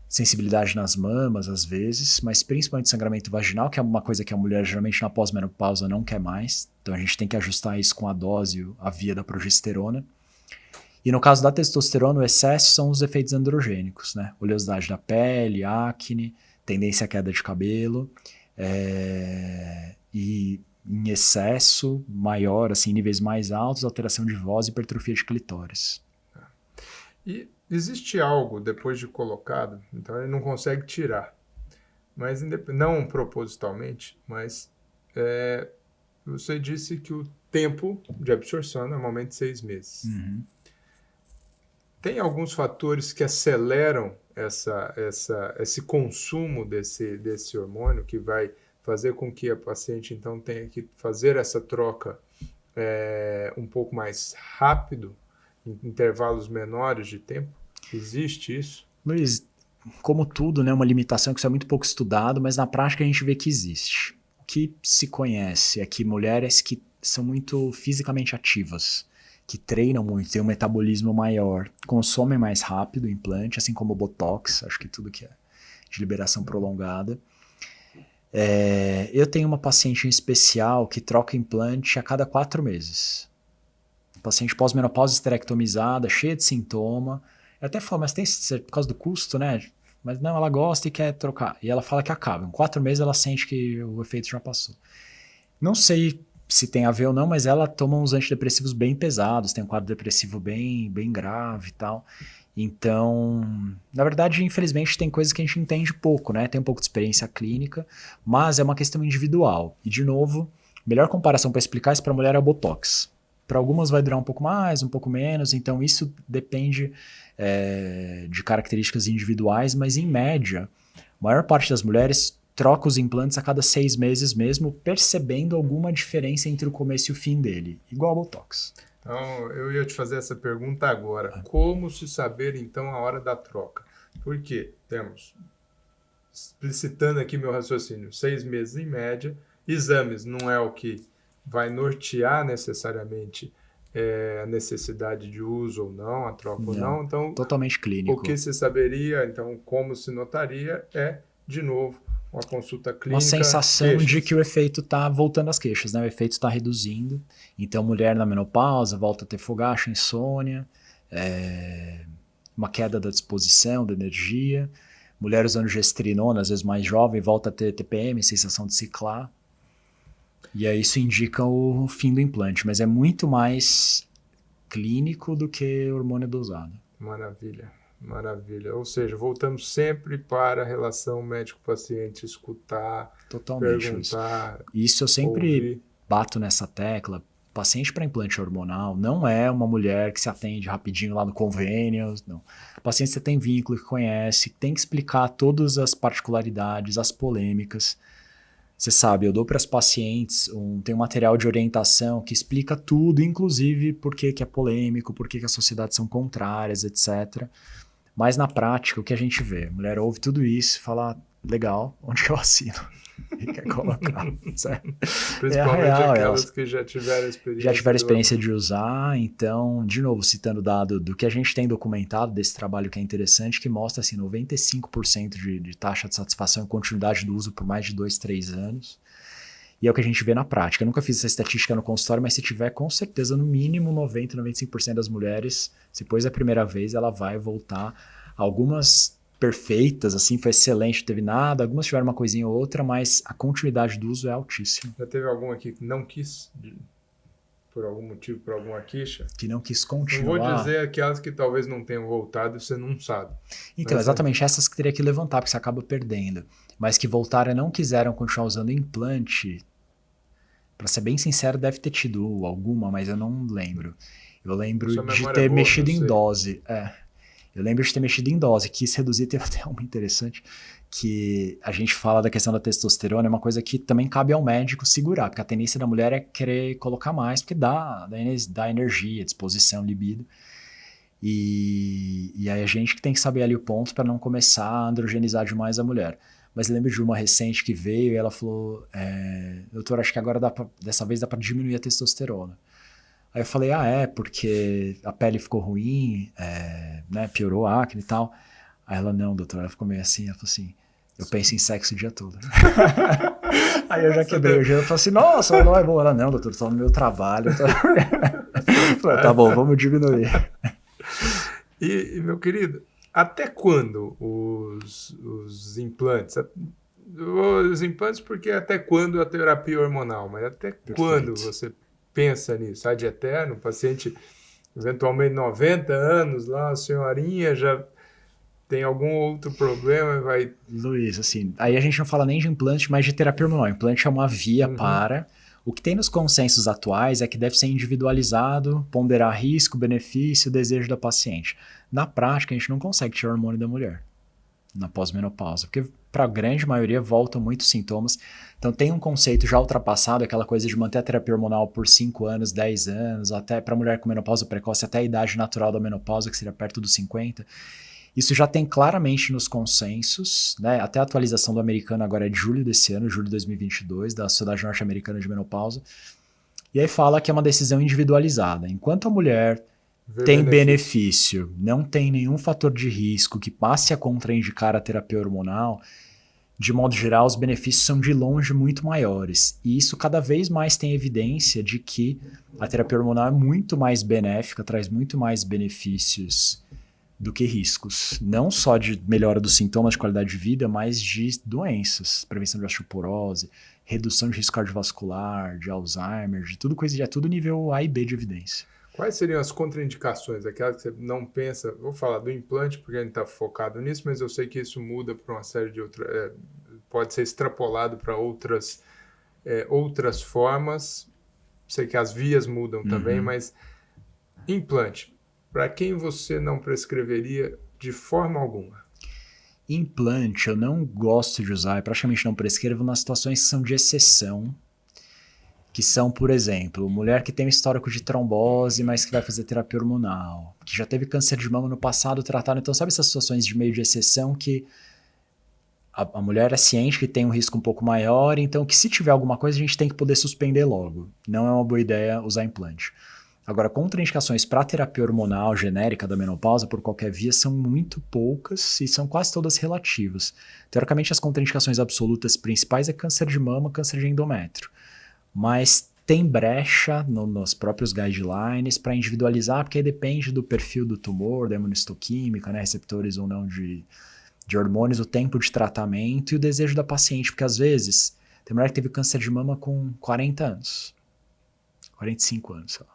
Sensibilidade nas mamas, às vezes, mas principalmente sangramento vaginal, que é uma coisa que a mulher geralmente na pós-menopausa não quer mais. Então a gente tem que ajustar isso com a dose, a via da progesterona. E no caso da testosterona, o excesso são os efeitos androgênicos, né? Oleosidade da pele, acne, tendência à queda de cabelo, e em excesso maior, assim, níveis mais altos, alteração de voz e hipertrofia de clitóris. E existe algo depois de colocado, então ele não consegue tirar, mas não propositalmente, mas você disse que o tempo de absorção é normalmente 6 meses. Uhum. Tem alguns fatores que aceleram esse consumo desse hormônio, que vai fazer com que a paciente então tenha que fazer essa troca um pouco mais rápido, em intervalos menores de tempo? Existe isso? Luiz, como tudo, né, uma limitação que isso é muito pouco estudado, mas na prática a gente vê que existe. O que se conhece é que mulheres que são muito fisicamente ativas, que treinam muito, têm um metabolismo maior, consomem mais rápido o implante, assim como o Botox, acho que tudo que é de liberação prolongada. Eu tenho uma paciente em especial que troca implante a cada 4 meses. Paciente pós-menopausa esterectomizada, cheia de sintoma. Eu até falo, mas tem por causa do custo, né? Mas não, ela gosta e quer trocar. E ela fala que acaba. Em 4 meses ela sente que o efeito já passou. Não sei se tem a ver ou não, mas ela toma uns antidepressivos bem pesados, tem um quadro depressivo bem, bem grave e tal. Então, na verdade, infelizmente, tem coisas que a gente entende pouco, né? Tem um pouco de experiência clínica, mas é uma questão individual. E, de novo, a melhor comparação para explicar isso para a mulher é o Botox. Para algumas vai durar um pouco mais, um pouco menos, então isso depende de características individuais, mas em média, a maior parte das mulheres troca os implantes a cada 6 meses mesmo, percebendo alguma diferença entre o começo e o fim dele, igual ao Botox. Então, eu ia te fazer essa pergunta agora. Como se saber, então, a hora da troca? Por quê? Temos, explicitando aqui meu raciocínio, 6 meses em média, exames não é o que vai nortear necessariamente a necessidade de uso ou não, a troca ou não. Então, totalmente clínico. O que se saberia, então, como se notaria, de novo, uma consulta clínica. Uma sensação de que o efeito está voltando às queixas, né? O efeito está reduzindo. Então, mulher na menopausa volta a ter fogacho, insônia, uma queda da disposição, da energia. Mulher usando gestrinona, às vezes mais jovem, volta a ter TPM, sensação de ciclar. E aí isso indica o fim do implante, mas é muito mais clínico do que hormônio dosado. Maravilha, maravilha. Ou seja, voltamos sempre para a relação médico-paciente, escutar, totalmente, perguntar. Isso eu sempre bato nessa tecla. paciente para implante hormonal não é uma mulher que se atende rapidinho lá no convênio, não. A paciente você tem vínculo, que conhece, tem que explicar todas as particularidades, as polêmicas. Você sabe, eu dou para as pacientes, tem um material de orientação que explica tudo, inclusive por que é polêmico, por que as sociedades são contrárias, etc. Mas na prática, o que a gente vê? A mulher ouve tudo isso e fala, legal, onde que eu assino? E quer colocar, certo? Principalmente real, aquelas que já tiveram experiência. Já tiveram experiência de usar, então, de novo, citando o dado do que a gente tem documentado desse trabalho que é interessante, que mostra assim, 95% de taxa de satisfação e continuidade do uso por mais de 2, 3 anos. E é o que a gente vê na prática. Eu nunca fiz essa estatística no consultório, mas se tiver, com certeza, no mínimo 90, 95% das mulheres, se pôs a primeira vez, ela vai voltar. Algumas perfeitas, assim, foi excelente, não teve nada. Algumas tiveram uma coisinha ou outra, mas a continuidade do uso é altíssima. Já teve algum aqui que não quis, por algum motivo, por alguma queixa? Que não quis continuar. Não vou dizer aquelas que talvez não tenham voltado e você não sabe. Então, mas exatamente essas que teria que levantar, porque você acaba perdendo. Mas que voltaram e não quiseram continuar usando implante, para ser bem sincero, deve ter tido alguma, mas eu não lembro. Eu lembro de ter mexido em dose. Eu lembro de ter mexido em dose, quis reduzir, teve até uma interessante, que a gente fala da questão da testosterona, é uma coisa que também cabe ao médico segurar, porque a tendência da mulher é querer colocar mais, porque dá energia, disposição, libido. E aí a gente que tem que saber ali o ponto para não começar a androgenizar demais a mulher. Mas eu lembro de uma recente que veio e ela falou, doutor, acho que agora dessa vez dá para diminuir a testosterona. Aí eu falei, porque a pele ficou ruim, né, piorou a acne e tal. Aí ela, não, doutora, ela ficou meio assim, ela falou assim, eu penso em sexo o dia todo. Aí eu já quebrei o gelo, eu falei assim, nossa, não é bom. Ela, não, doutor, tô no meu trabalho. Eu falei, tá bom, vamos diminuir. E, meu querido, até quando os implantes? Os implantes, porque até quando a terapia hormonal, mas até quando você pensa nisso? Ad eterno, o paciente eventualmente 90 anos lá, a senhorinha já tem algum outro problema, vai... Luiz, assim, aí a gente não fala nem de implante, mas de terapia hormonal. Implante é uma via para... O que tem nos consensos atuais é que deve ser individualizado, ponderar risco, benefício, desejo da paciente. Na prática, a gente não consegue tirar o hormônio da mulher na pós-menopausa, porque para a grande maioria voltam muitos sintomas. Então tem um conceito já ultrapassado, aquela coisa de manter a terapia hormonal por 5 anos, 10 anos, até para mulher com menopausa precoce, até a idade natural da menopausa, que seria perto dos 50. Isso já tem claramente nos consensos, né? Até a atualização do americano agora é de julho desse ano, julho de 2022, da Sociedade Norte-Americana de Menopausa. E aí fala que é uma decisão individualizada. Enquanto a mulher tem benefício, não tem nenhum fator de risco que passe a contraindicar a terapia hormonal, de modo geral, os benefícios são de longe muito maiores. E isso cada vez mais tem evidência de que a terapia hormonal é muito mais benéfica, traz muito mais benefícios do que riscos. Não só de melhora dos sintomas de qualidade de vida, mas de doenças, prevenção de osteoporose, redução de risco cardiovascular, de Alzheimer, de tudo coisa, é tudo nível A e B de evidência. Quais seriam as contraindicações, aquelas que você não pensa? Vou falar do implante, porque a gente está focado nisso, mas eu sei que isso muda para uma série de outras... pode ser extrapolado para outras formas. Sei que as vias mudam também, mas implante, para quem você não prescreveria de forma alguma? Implante eu não gosto de usar, eu praticamente não prescrevo nas situações que são de exceção, que são, por exemplo, mulher que tem um histórico de trombose, mas que vai fazer terapia hormonal, que já teve câncer de mama no passado tratado. Então, sabe essas situações de meio de exceção que a mulher é ciente que tem um risco um pouco maior, então que se tiver alguma coisa a gente tem que poder suspender logo. Não é uma boa ideia usar implante. Agora, contraindicações para terapia hormonal genérica da menopausa por qualquer via são muito poucas e são quase todas relativas. Teoricamente, as contraindicações absolutas principais é câncer de mama, câncer de endométrio. Mas tem brecha nos próprios guidelines para individualizar, porque aí depende do perfil do tumor, da imunistoquímica, né, receptores ou não de hormônios, o tempo de tratamento e o desejo da paciente, porque às vezes tem mulher que teve câncer de mama com 40 anos, 45 anos, sei lá.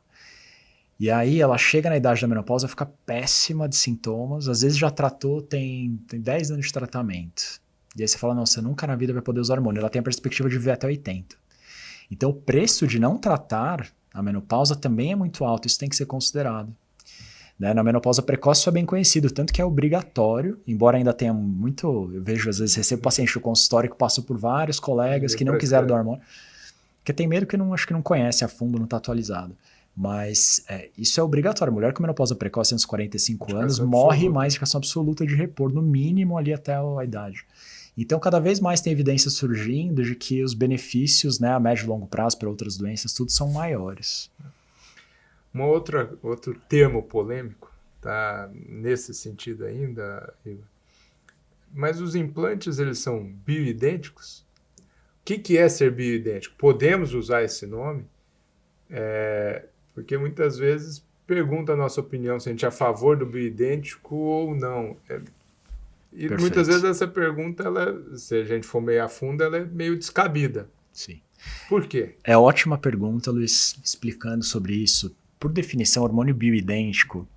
E aí ela chega na idade da menopausa, fica péssima de sintomas, às vezes já tratou, tem 10 anos de tratamento. E aí você fala, não, você nunca na vida vai poder usar hormônio. Ela tem a perspectiva de viver até 80. Então o preço de não tratar A menopausa também é muito alta, isso tem que ser considerado. Né? Na menopausa precoce isso é bem conhecido, tanto que é obrigatório, embora ainda tenha muito, eu vejo às vezes, recebo paciente do consultório que passou por vários colegas que não quiseram dar hormônio, porque tem medo que acho que não conhece a fundo, não está atualizado. Mas isso é obrigatório. Mulher com menopausa precoce antes dos 45 anos morre mais indicação absoluta de repor, no mínimo ali até a idade. Então, cada vez mais tem evidência surgindo de que os benefícios, né, a médio e longo prazo para outras doenças, tudo são maiores. Outro termo polêmico, tá nesse sentido ainda, Igor. Mas os implantes, eles são bioidênticos? O que é ser bioidêntico? Podemos usar esse nome? Porque muitas vezes pergunta a nossa opinião se a gente é a favor do bioidêntico ou não. E Perfeito. Muitas vezes essa pergunta, se a gente for meio a fundo, ela é meio descabida. Sim. Por quê? É ótima pergunta, Luiz, explicando sobre isso. Por definição, hormônio bioidêntico,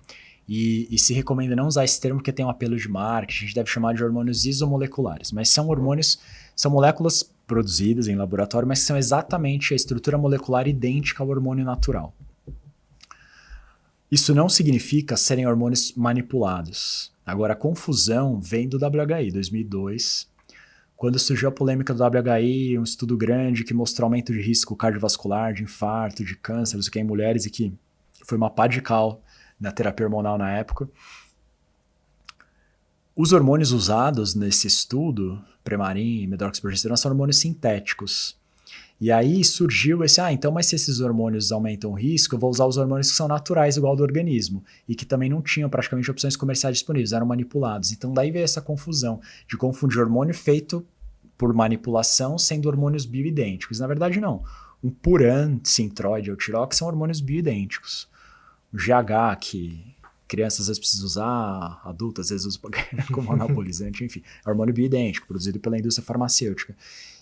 e se recomenda não usar esse termo porque tem um apelo de marketing, a gente deve chamar de hormônios isomoleculares, mas são hormônios, são moléculas produzidas em laboratório, mas que são exatamente a estrutura molecular idêntica ao hormônio natural. Isso não significa serem hormônios manipulados. Agora, a confusão vem do WHI, 2002, quando surgiu a polêmica do WHI, um estudo grande que mostrou aumento de risco cardiovascular, de infarto, de câncer, isso aqui em mulheres, e que foi uma pá de cal na terapia hormonal na época. Os hormônios usados nesse estudo, Premarin e medroxyprogesterona, são hormônios sintéticos. E aí surgiu esse, então, mas se esses hormônios aumentam o risco, eu vou usar os hormônios que são naturais, igual do organismo, e que também não tinham praticamente opções comerciais disponíveis, eram manipulados. Então daí veio essa confusão de confundir hormônio feito por manipulação sendo hormônios bioidênticos. Na verdade, não. Um Puran, Synthroid ou Tirox são hormônios bioidênticos. O GH, que crianças às vezes precisam usar, adultas às vezes usam como anabolizante, enfim, é hormônio bioidêntico, produzido pela indústria farmacêutica.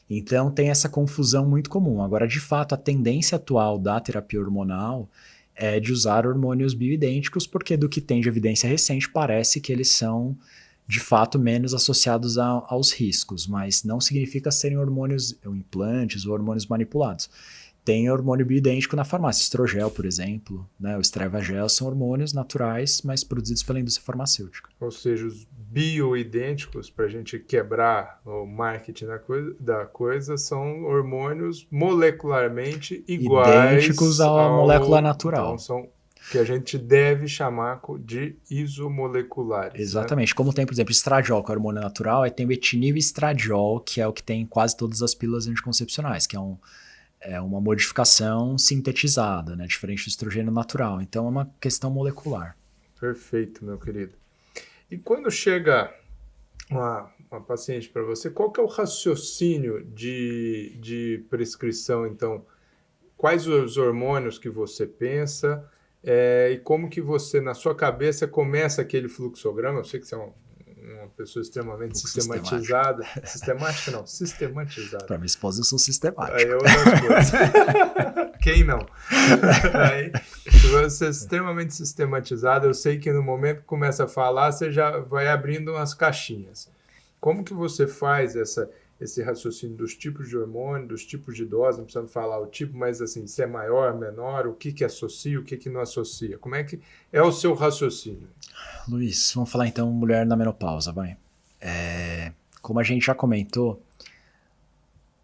Então tem essa confusão muito comum. Agora, de fato, a tendência atual da terapia hormonal é de usar hormônios bioidênticos, porque do que tem de evidência recente parece que eles são, de fato, menos associados aos riscos, mas não significa serem hormônios ou implantes ou hormônios manipulados. Tem hormônio bioidêntico na farmácia, estrogel, por exemplo, né? O estrevagel são hormônios naturais, mas produzidos pela indústria farmacêutica. Ou seja, os bioidênticos, para a gente quebrar o marketing da coisa, são hormônios molecularmente iguais idênticos à molécula natural. Então, são que a gente deve chamar de isomoleculares. Exatamente. Né? Como tem, por exemplo, estradiol, que é o hormônio natural, aí tem o etinil e estradiol, que é o que tem em quase todas as pílulas anticoncepcionais, que é uma modificação sintetizada, né? Diferente do estrogênio natural. Então, é uma questão molecular. Perfeito, meu querido. E quando chega uma paciente para você, qual que é o raciocínio de prescrição, então? Quais os hormônios que você pensa e como que você, na sua cabeça, começa aquele fluxograma? Eu sei que você é uma pessoa extremamente sistematizada. Sistemática não, sistematizada. Para minha esposa eu sou sistemático. Aí outras coisas. Quem não? Aí, você é extremamente sistematizado. Eu sei que no momento que começa a falar, você já vai abrindo umas caixinhas. Como que você faz esse raciocínio dos tipos de hormônio, dos tipos de dose? Não precisamos falar o tipo, mas assim, se é maior, menor, o que associa, o que não associa? Como é que é o seu raciocínio? Luiz, vamos falar então mulher na menopausa, vai. Como a gente já comentou,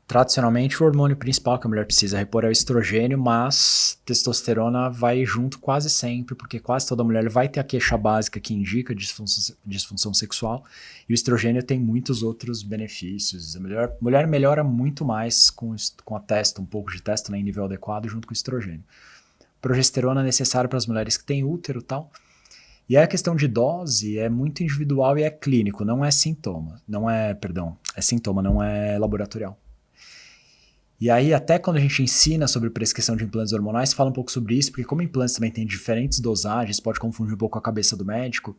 tradicionalmente o hormônio principal que a mulher precisa repor é o estrogênio, mas testosterona vai junto quase sempre, porque quase toda mulher vai ter a queixa básica que indica disfunção sexual, e o estrogênio tem muitos outros benefícios. A mulher melhora muito mais com a testo, um pouco de testo, né, em nível adequado, junto com o estrogênio. Progesterona é necessária para as mulheres que têm útero e tal. E a questão de dose é muito individual e é clínico, não é sintoma. É sintoma, não é laboratorial. E aí, até quando a gente ensina sobre prescrição de implantes hormonais, fala um pouco sobre isso, porque como implantes também tem diferentes dosagens, pode confundir um pouco a cabeça do médico,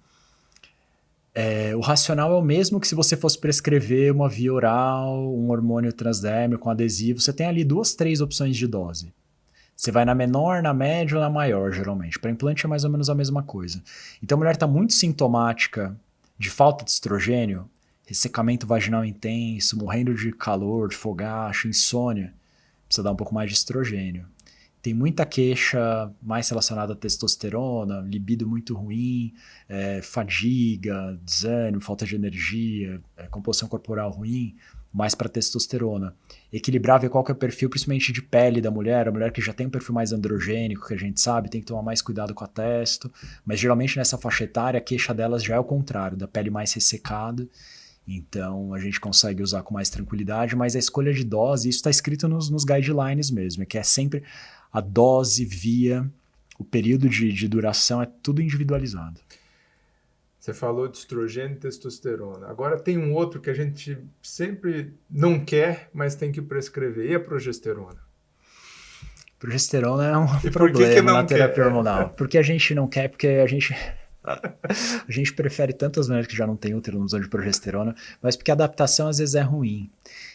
o racional é o mesmo que se você fosse prescrever uma via oral, um hormônio transdérmico, um adesivo, você tem ali 2, 3 opções de dose. Você vai na menor, na média ou na maior, geralmente. Para implante é mais ou menos a mesma coisa. Então a mulher está muito sintomática de falta de estrogênio, ressecamento vaginal intenso, morrendo de calor, de fogacho, insônia. Precisa dar um pouco mais de estrogênio. Tem muita queixa mais relacionada à testosterona, libido muito ruim, fadiga, desânimo, falta de energia, composição corporal ruim, mais para testosterona. Equilibrar, ver qual que é o perfil, principalmente de pele da mulher, a mulher que já tem um perfil mais androgênico, que a gente sabe, tem que tomar mais cuidado com a testo, mas geralmente nessa faixa etária a queixa delas já é o contrário, da pele mais ressecada, então a gente consegue usar com mais tranquilidade, mas a escolha de dose, isso está escrito nos guidelines mesmo, que é sempre a dose, via, o período de duração, é tudo individualizado. Você falou de estrogênio e testosterona. Agora tem um outro que a gente sempre não quer, mas tem que prescrever. E a progesterona? Progesterona é um E por problema não na terapia quer? hormonal. Porque a gente não quer, porque a gente prefere tantas mulheres que já não têm útero, não usam de progesterona, mas porque a adaptação às vezes é ruim.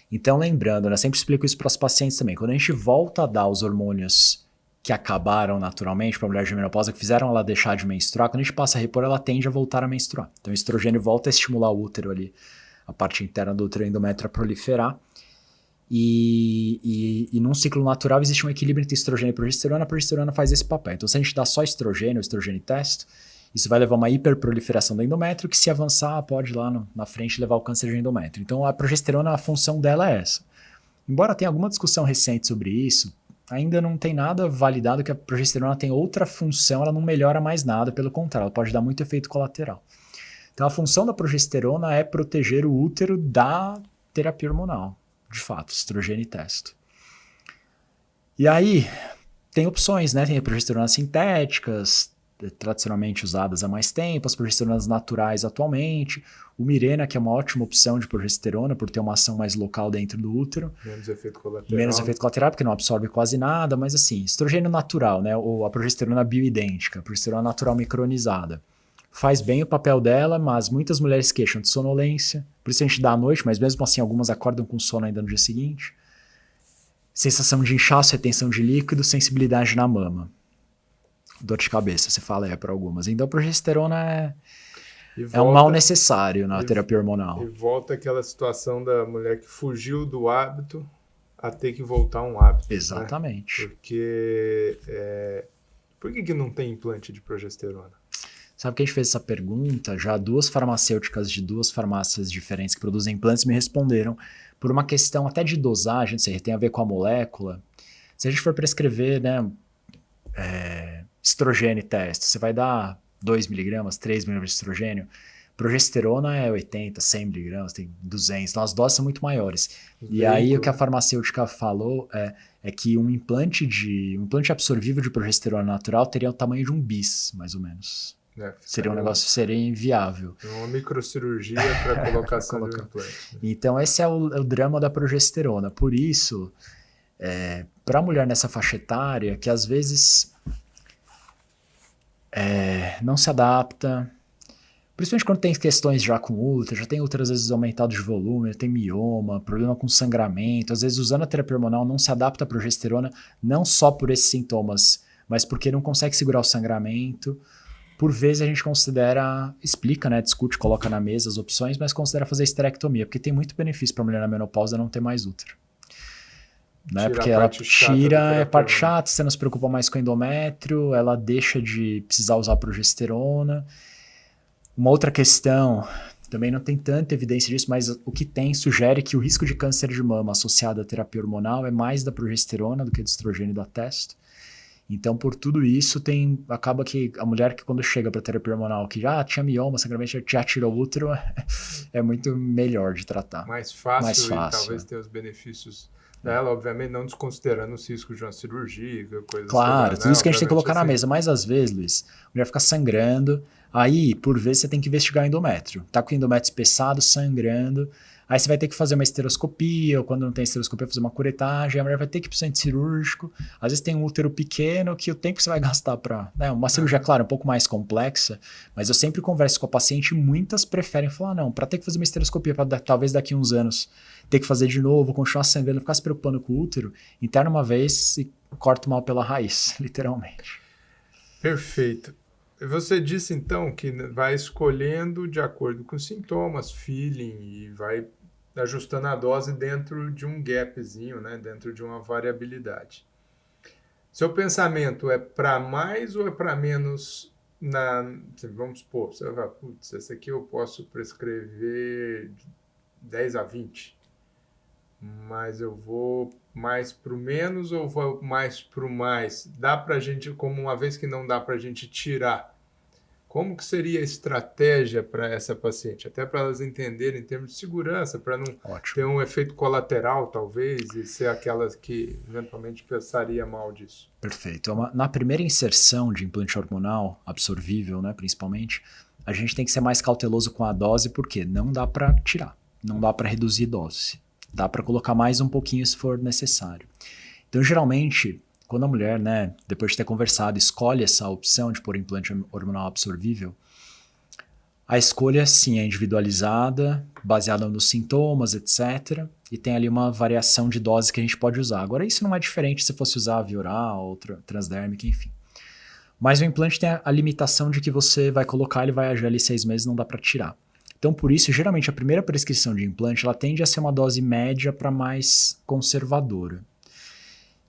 Então, lembrando, né, eu sempre explico isso para os pacientes também, quando a gente volta a dar os hormônios que acabaram naturalmente para a mulher de menopausa, que fizeram ela deixar de menstruar, quando a gente passa a repor, ela tende a voltar a menstruar. Então o estrogênio volta a estimular o útero ali, a parte interna do útero endométrio a proliferar. E num ciclo natural existe um equilíbrio entre estrogênio e progesterona, a progesterona faz esse papel. Então se a gente dá só estrogênio e testo, isso vai levar a uma hiperproliferação do endométrio, que se avançar pode ir lá na frente levar ao câncer de endométrio. Então a progesterona, a função dela é essa. Embora tenha alguma discussão recente sobre isso, ainda não tem nada validado que a progesterona tem outra função, ela não melhora mais nada, pelo contrário, ela pode dar muito efeito colateral. Então a função da progesterona é proteger o útero da terapia hormonal, de fato, estrogênio e testo. E aí, tem opções, né? Tem progesteronas sintéticas, tradicionalmente usadas há mais tempo, as progesteronas naturais atualmente, o Mirena, que é uma ótima opção de progesterona, por ter uma ação mais local dentro do útero. Menos efeito colateral. Menos efeito colateral, porque não absorve quase nada, mas assim, estrogênio natural, né? Ou a progesterona bioidêntica, a progesterona natural micronizada. Faz bem o papel dela, mas muitas mulheres queixam de sonolência, por isso a gente dá à noite, mas mesmo assim algumas acordam com sono ainda no dia seguinte. Sensação de inchaço, retenção de líquido, sensibilidade na mama. Dor de cabeça, você fala para algumas. Então a progesterona é um mal necessário na terapia hormonal. E volta aquela situação da mulher que fugiu do hábito a ter que voltar a um hábito. Exatamente. Né? Porque por que não tem implante de progesterona? Sabe que a gente fez essa pergunta? Já duas farmacêuticas de duas farmácias diferentes que produzem implantes me responderam por uma questão até de dosagem, não sei, tem a ver com a molécula. Se a gente for prescrever, né, estrogênio e testo, você vai dar 2 mg, 3 mg de estrogênio. Progesterona é 80, 100 mg, tem 200, então as doses são muito maiores. E aí o que a farmacêutica falou é que um implante absorvível de progesterona natural teria o tamanho de um bis, mais ou menos. Seria um negócio, seria inviável. Uma microcirurgia para colocação de um implante. Então esse é o drama da progesterona. Por isso, para a mulher nessa faixa etária, que às vezes não se adapta, principalmente quando tem questões já com útero, já tem útero às vezes aumentado de volume, tem mioma, problema com sangramento, às vezes usando a terapia hormonal não se adapta à progesterona, não só por esses sintomas, mas porque não consegue segurar o sangramento. Por vezes a gente explica, né, discute, coloca na mesa as opções, mas considera fazer esterectomia, porque tem muito benefício para a mulher na menopausa não ter mais útero. Né? Porque ela tira a parte chata, você não se preocupa mais com o endométrio, ela deixa de precisar usar progesterona. Uma outra questão, também não tem tanta evidência disso, mas o que tem sugere que o risco de câncer de mama associado à terapia hormonal é mais da progesterona do que do estrogênio e da testo. Então, por tudo isso, acaba que a mulher que quando chega para terapia hormonal, que já tinha mioma, sangramento, já tirou o útero, é muito melhor de tratar. Mais fácil. E talvez tenha os benefícios dela, obviamente não desconsiderando os riscos de uma cirurgia, coisas claro, tudo isso que a gente tem que colocar na mesa. Mas às vezes, Luiz, a mulher fica sangrando, aí, por vezes, você tem que investigar o endométrio. Tá com o endométrio espessado, sangrando, aí você vai ter que fazer uma esteroscopia, ou quando não tem esteroscopia, fazer uma curetagem, a mulher vai ter que ir pro centro cirúrgico. Às vezes tem um útero pequeno, que o tempo que você vai gastar para... Né, uma cirurgia, claro, um pouco mais complexa, mas eu sempre converso com a paciente e muitas preferem falar, não, para ter que fazer uma esteroscopia, para talvez daqui uns anos ter que fazer de novo, continuar sangrando, ficar se preocupando com o útero, interna uma vez e corta o mal pela raiz, literalmente. Perfeito. Você disse, então, que vai escolhendo de acordo com os sintomas, feeling, e vai ajustando a dose dentro de um gapzinho, né? Dentro de uma variabilidade. Seu pensamento é para mais ou é para menos vamos supor, você vai falar, putz, essa aqui eu posso prescrever de 10 a 20, mas eu vou mais para o menos ou vou mais para o mais? Dá para a gente, como uma vez que não dá para a gente tirar, como que seria a estratégia para essa paciente? Até para elas entenderem em termos de segurança, para não ter um efeito colateral, talvez, e ser aquelas que eventualmente pensaria mal disso. Perfeito. Na primeira inserção de implante hormonal, absorvível, né, principalmente, a gente tem que ser mais cauteloso com a dose, porque não dá para tirar, não dá para reduzir dose. Dá para colocar mais um pouquinho se for necessário. Então, geralmente, quando a mulher, né, depois de ter conversado, escolhe essa opção de pôr implante hormonal absorvível, a escolha, sim, é individualizada, baseada nos sintomas, etc. E tem ali uma variação de dose que a gente pode usar. Agora, isso não é diferente se fosse usar via oral ou transdérmica, enfim. Mas o implante tem a limitação de que você vai colocar, ele vai agir ali 6 meses, não dá para tirar. Então, por isso, geralmente, a primeira prescrição de implante, ela tende a ser uma dose média para mais conservadora.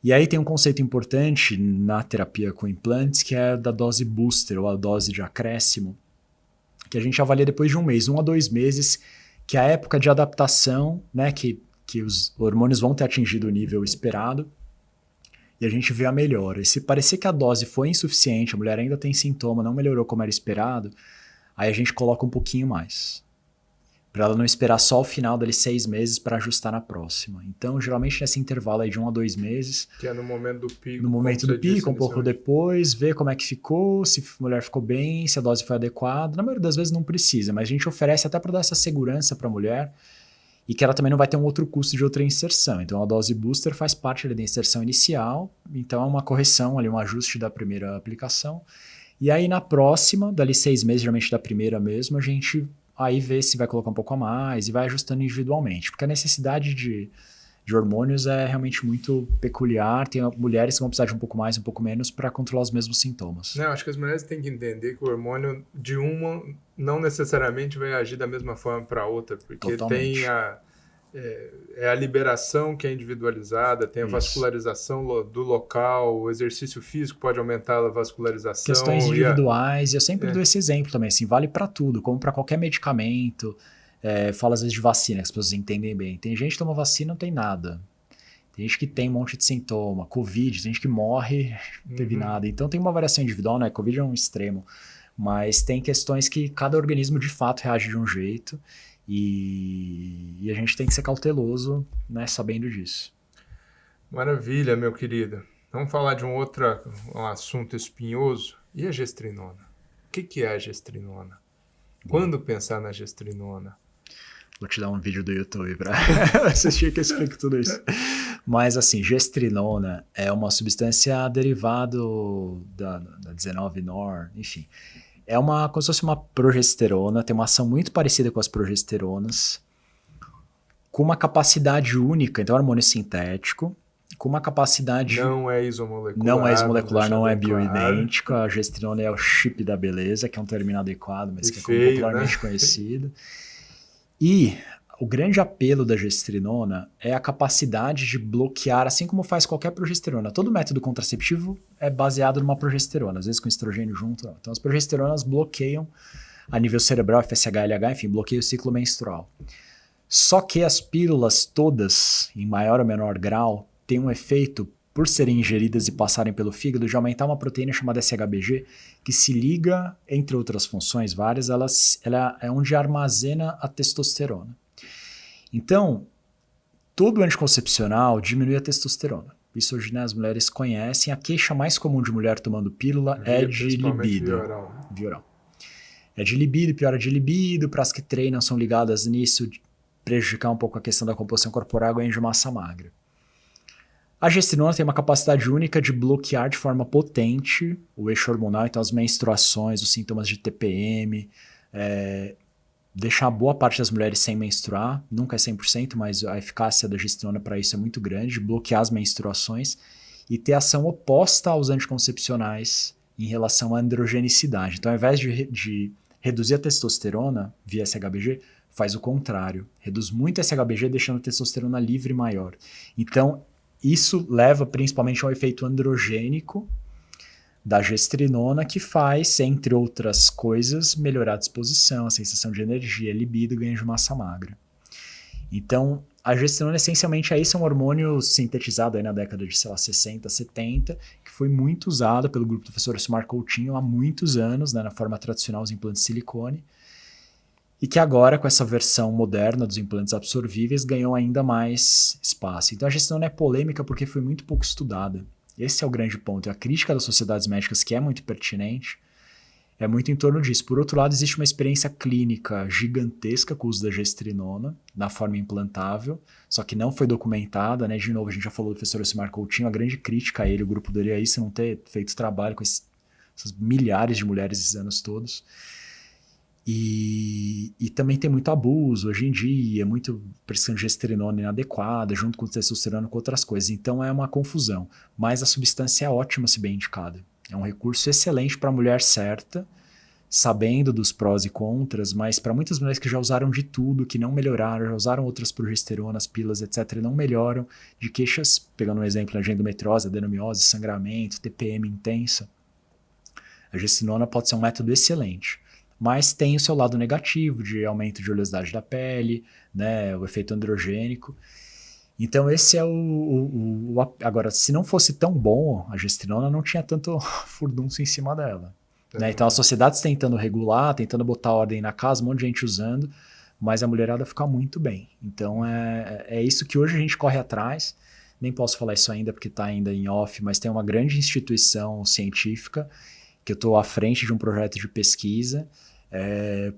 E aí tem um conceito importante na terapia com implantes, que é da dose booster, ou a dose de acréscimo, que a gente avalia depois de 1 mês, 1 a 2 meses, que é a época de adaptação, né, que os hormônios vão ter atingido o nível esperado, e a gente vê a melhora. E se parecer que a dose foi insuficiente, a mulher ainda tem sintoma, não melhorou como era esperado, aí a gente coloca um pouquinho mais, para ela não esperar só o final dali 6 meses para ajustar na próxima. Então, geralmente nesse intervalo aí de 1 a 2 meses... Que é no momento do pico. No momento do pico, um pouco depois, ver como é que ficou, se a mulher ficou bem, se a dose foi adequada. Na maioria das vezes não precisa, mas a gente oferece até para dar essa segurança para a mulher e que ela também não vai ter um outro custo de outra inserção. Então, a dose booster faz parte ali da inserção inicial, então é uma correção ali, um ajuste da primeira aplicação. E aí, na próxima, dali 6 meses, geralmente da primeira mesmo, a gente aí vê se vai colocar um pouco a mais e vai ajustando individualmente, porque a necessidade de hormônios é realmente muito peculiar. Tem mulheres que vão precisar de um pouco mais, um pouco menos para controlar os mesmos sintomas. Não, acho que as mulheres têm que entender que o hormônio de uma não necessariamente vai agir da mesma forma para outra, porque Totalmente. tem a liberação que é individualizada, tem a vascularização do local, o exercício físico pode aumentar a vascularização. Questões individuais, e eu sempre dou esse exemplo também, assim, vale para tudo, como para qualquer medicamento. Fala às vezes de vacina, que as pessoas entendem bem. Tem gente que toma vacina e não tem nada. Tem gente que tem um monte de sintoma. Covid, tem gente que morre, não teve nada. Então tem uma variação individual, né? Covid é um extremo. Mas tem questões que cada organismo de fato reage de um jeito. E a gente tem que ser cauteloso, né? Sabendo disso. Maravilha, meu querido. Vamos falar de um assunto espinhoso. E a gestrinona? O que é a gestrinona? Quando pensar na gestrinona? Vou te dar um vídeo do YouTube para assistir que eu explico tudo isso. Mas assim, gestrinona é uma substância derivada da 19-nor, enfim. É como se fosse uma progesterona, tem uma ação muito parecida com as progesteronas, com uma capacidade única, então é um hormônio sintético, com uma capacidade... Não é isomolecular. Não é isomolecular, não é bioidêntico. A gestrinona é o chip da beleza, que é um termo inadequado, mas que é popularmente conhecido. E o grande apelo da gestrinona é a capacidade de bloquear, assim como faz qualquer progesterona. Todo método contraceptivo é baseado numa progesterona, às vezes com estrogênio junto. Então as progesteronas bloqueiam a nível cerebral, FSH, LH, enfim, bloqueiam o ciclo menstrual. Só que as pílulas todas, em maior ou menor grau, têm um efeito, por serem ingeridas e passarem pelo fígado, de aumentar uma proteína chamada SHBG, que se liga, entre outras funções várias, ela é onde armazena a testosterona. Então, todo anticoncepcional diminui a testosterona. Isso hoje, né, as mulheres conhecem. A queixa mais comum de mulher tomando pílula é de libido. Via oral. É de libido, piora de libido. Para as que treinam são ligadas nisso, de prejudicar um pouco a questão da composição corporal, ganho de massa magra. A gestrinona tem uma capacidade única de bloquear de forma potente o eixo hormonal, então as menstruações, os sintomas de TPM, deixar boa parte das mulheres sem menstruar, nunca é 100%, mas a eficácia da gestrinona para isso é muito grande, bloquear as menstruações e ter ação oposta aos anticoncepcionais em relação à androgenicidade. Então, ao invés de reduzir a testosterona via SHBG, faz o contrário. Reduz muito a SHBG, deixando a testosterona livre maior. Então, isso leva principalmente ao efeito androgênico da gestrinona, que faz, entre outras coisas, melhorar a disposição, a sensação de energia, libido e ganho de massa magra. Então, a gestrinona essencialmente é isso, é um hormônio sintetizado aí na década de, sei lá, 60, 70, que foi muito usado pelo grupo do professor Elcimar Coutinho há muitos anos, né, na forma tradicional dos implantes de silicone, e que agora, com essa versão moderna dos implantes absorvíveis, ganhou ainda mais espaço. Então, a gestrinona é polêmica porque foi muito pouco estudada. Esse é o grande ponto. E a crítica das sociedades médicas, que é muito pertinente, é muito em torno disso. Por outro lado, existe uma experiência clínica gigantesca com o uso da gestrinona na forma implantável, só que não foi documentada, né? De novo, a gente já falou do professor Elcimar Coutinho, a grande crítica a ele, o grupo dele é isso, não ter feito trabalho com essas milhares de mulheres esses anos todos. E também tem muito abuso hoje em dia, muito prescrição de gestrinona inadequada, junto com testosterona, com outras coisas. Então é uma confusão. Mas a substância é ótima se bem indicada. É um recurso excelente para a mulher certa, sabendo dos prós e contras, mas para muitas mulheres que já usaram de tudo, que não melhoraram, já usaram outras progesteronas, pílulas, etc., e não melhoram, de queixas, pegando um exemplo, de endometriose, adenomiose, sangramento, TPM intensa, a gestrinona pode ser um método excelente. Mas tem o seu lado negativo, de aumento de oleosidade da pele, né, o efeito androgênico. Então esse é Agora, se não fosse tão bom, a gestrinona não tinha tanto furdunço em cima dela. Né? Então as sociedades tentando regular, tentando botar ordem na casa, um monte de gente usando, mas a mulherada fica muito bem. Então é isso que hoje a gente corre atrás. Nem posso falar isso ainda porque está ainda em off, mas tem uma grande instituição científica que eu estou à frente de um projeto de pesquisa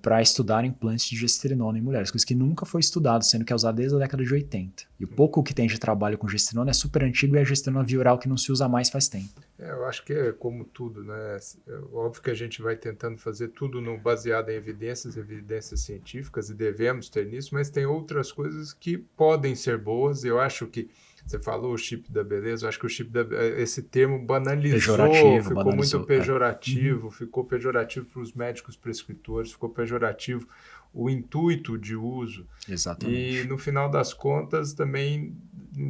para estudar implantes de gestrinona em mulheres, coisa que nunca foi estudado, sendo que é usado desde a década de 80. E o pouco que tem de trabalho com gestrinona é super antigo e é a gestrinona via oral que não se usa mais faz tempo. Eu acho que é como tudo, né? É óbvio que a gente vai tentando fazer tudo baseado em evidências científicas, e devemos ter nisso, mas tem outras coisas que podem ser boas. Eu acho que você falou o chip da beleza, eu acho que esse termo ficou muito pejorativo, ficou pejorativo para os médicos prescritores, ficou pejorativo o intuito de uso. Exatamente. E no final das contas também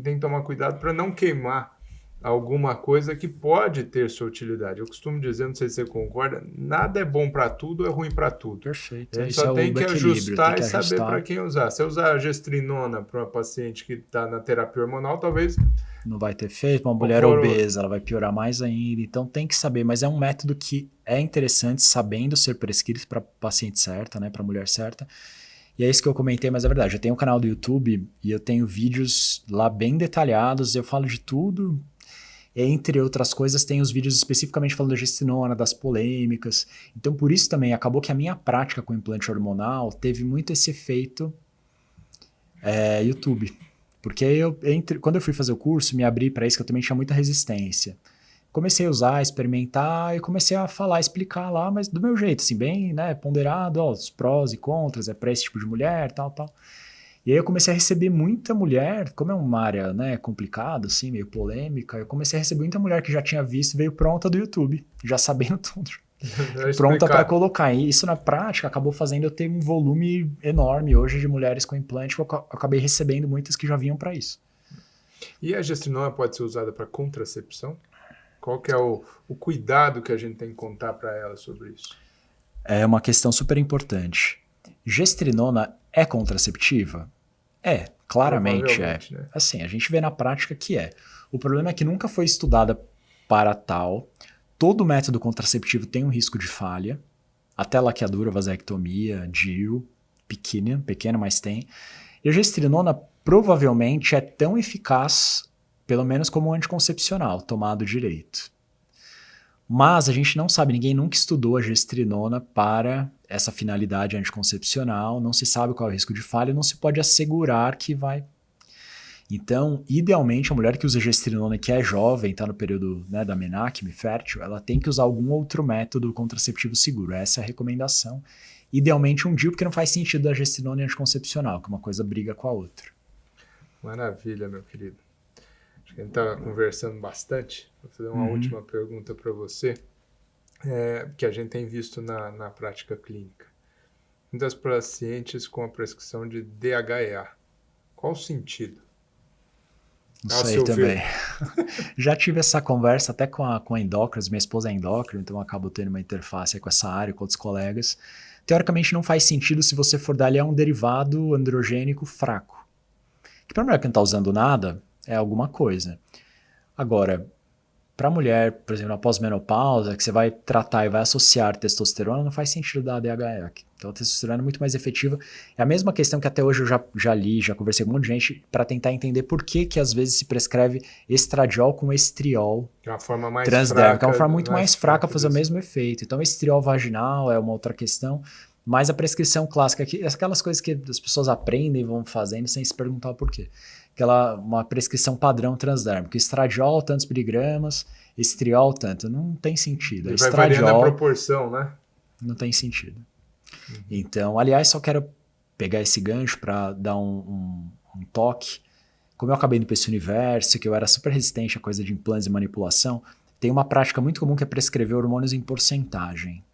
tem que tomar cuidado para não queimar alguma coisa que pode ter sua utilidade. Eu costumo dizer, não sei se você concorda, nada é bom para tudo, é ruim para tudo. Perfeito. A gente só tem que ajustar e saber para quem usar. Se eu usar a gestrinona para uma paciente que está na terapia hormonal, talvez não vai ter efeito. Uma mulher obesa, ela vai piorar mais ainda. Então tem que saber, mas é um método que é interessante, sabendo ser prescrito para paciente certa, né, para mulher certa. E é isso que eu comentei, mas é verdade. Eu tenho um canal do YouTube e eu tenho vídeos lá bem detalhados, eu falo de tudo. Entre outras coisas, tem os vídeos especificamente falando da gestrinona, das polêmicas. Então, por isso também, acabou que a minha prática com implante hormonal teve muito esse efeito YouTube. Porque quando eu fui fazer o curso, me abri para isso, que eu também tinha muita resistência. Comecei a usar, experimentar, e comecei a falar, explicar lá, mas do meu jeito, assim, bem, né, ponderado, os prós e contras, para esse tipo de mulher, tal. E aí eu comecei a receber muita mulher, como é uma área, né, complicada, assim, meio polêmica, eu comecei a receber muita mulher que já tinha visto, veio pronta do YouTube, já sabendo tudo. Pronta para colocar. E isso na prática acabou fazendo eu ter um volume enorme hoje de mulheres com implante, eu acabei recebendo muitas que já vinham para isso. E a gestrinona pode ser usada para contracepção? Qual que é o cuidado que a gente tem que contar para ela sobre isso? É uma questão super importante. Gestrinona é contraceptiva? Claramente é. Né? Assim, a gente vê na prática que é. O problema é que nunca foi estudada para tal. Todo método contraceptivo tem um risco de falha. Até laqueadura, vasectomia, DIU, pequena, mas tem. E a gestrinona provavelmente é tão eficaz, pelo menos como um anticoncepcional, tomado direito. Mas a gente não sabe, ninguém nunca estudou a gestrinona para essa finalidade anticoncepcional, não se sabe qual é o risco de falha, não se pode assegurar que vai. Então, idealmente, a mulher que usa gestrinona que é jovem, está no período, né, da menarquia, fértil, ela tem que usar algum outro método contraceptivo seguro. Essa é a recomendação. Idealmente um DIU, porque não faz sentido a gestrinona e anticoncepcional, que uma coisa briga com a outra. Maravilha, meu querido. Acho que a gente está conversando bastante. Vou fazer uma última pergunta para você, que a gente tem visto na prática clínica. Muitas pacientes com a prescrição de DHEA. Qual o sentido? Não Ao sei seu também. ver. Já tive essa conversa até com a endócrina, minha esposa é endócrina, então eu acabo tendo uma interface com essa área, com outros colegas. Teoricamente não faz sentido se você for dar ali um derivado androgênico fraco. Que para mulher que não está usando nada, é alguma coisa. Agora, para mulher, por exemplo, após menopausa, que você vai tratar e vai associar testosterona, não faz sentido dar ADHE. Então a testosterona é muito mais efetiva. É a mesma questão que até hoje eu já li, já conversei com um monte de gente para tentar entender por que às vezes se prescreve estradiol com estriol Que é uma forma mais transdérmico. É uma fraca. forma muito mais fraca para fazer o mesmo efeito. Então estriol vaginal é uma outra questão. Mas a prescrição clássica, aquelas coisas que as pessoas aprendem e vão fazendo sem se perguntar o porquê. Uma prescrição padrão transdérmica. Estradiol, tantos miligramas, estriol, tanto. Não tem sentido. E vai variando a proporção, né? Não tem sentido. Então, aliás, só quero pegar esse gancho para dar um toque. Como eu acabei indo para esse universo, que eu era super resistente a coisa de implantes e manipulação, tem uma prática muito comum que é prescrever hormônios em porcentagem.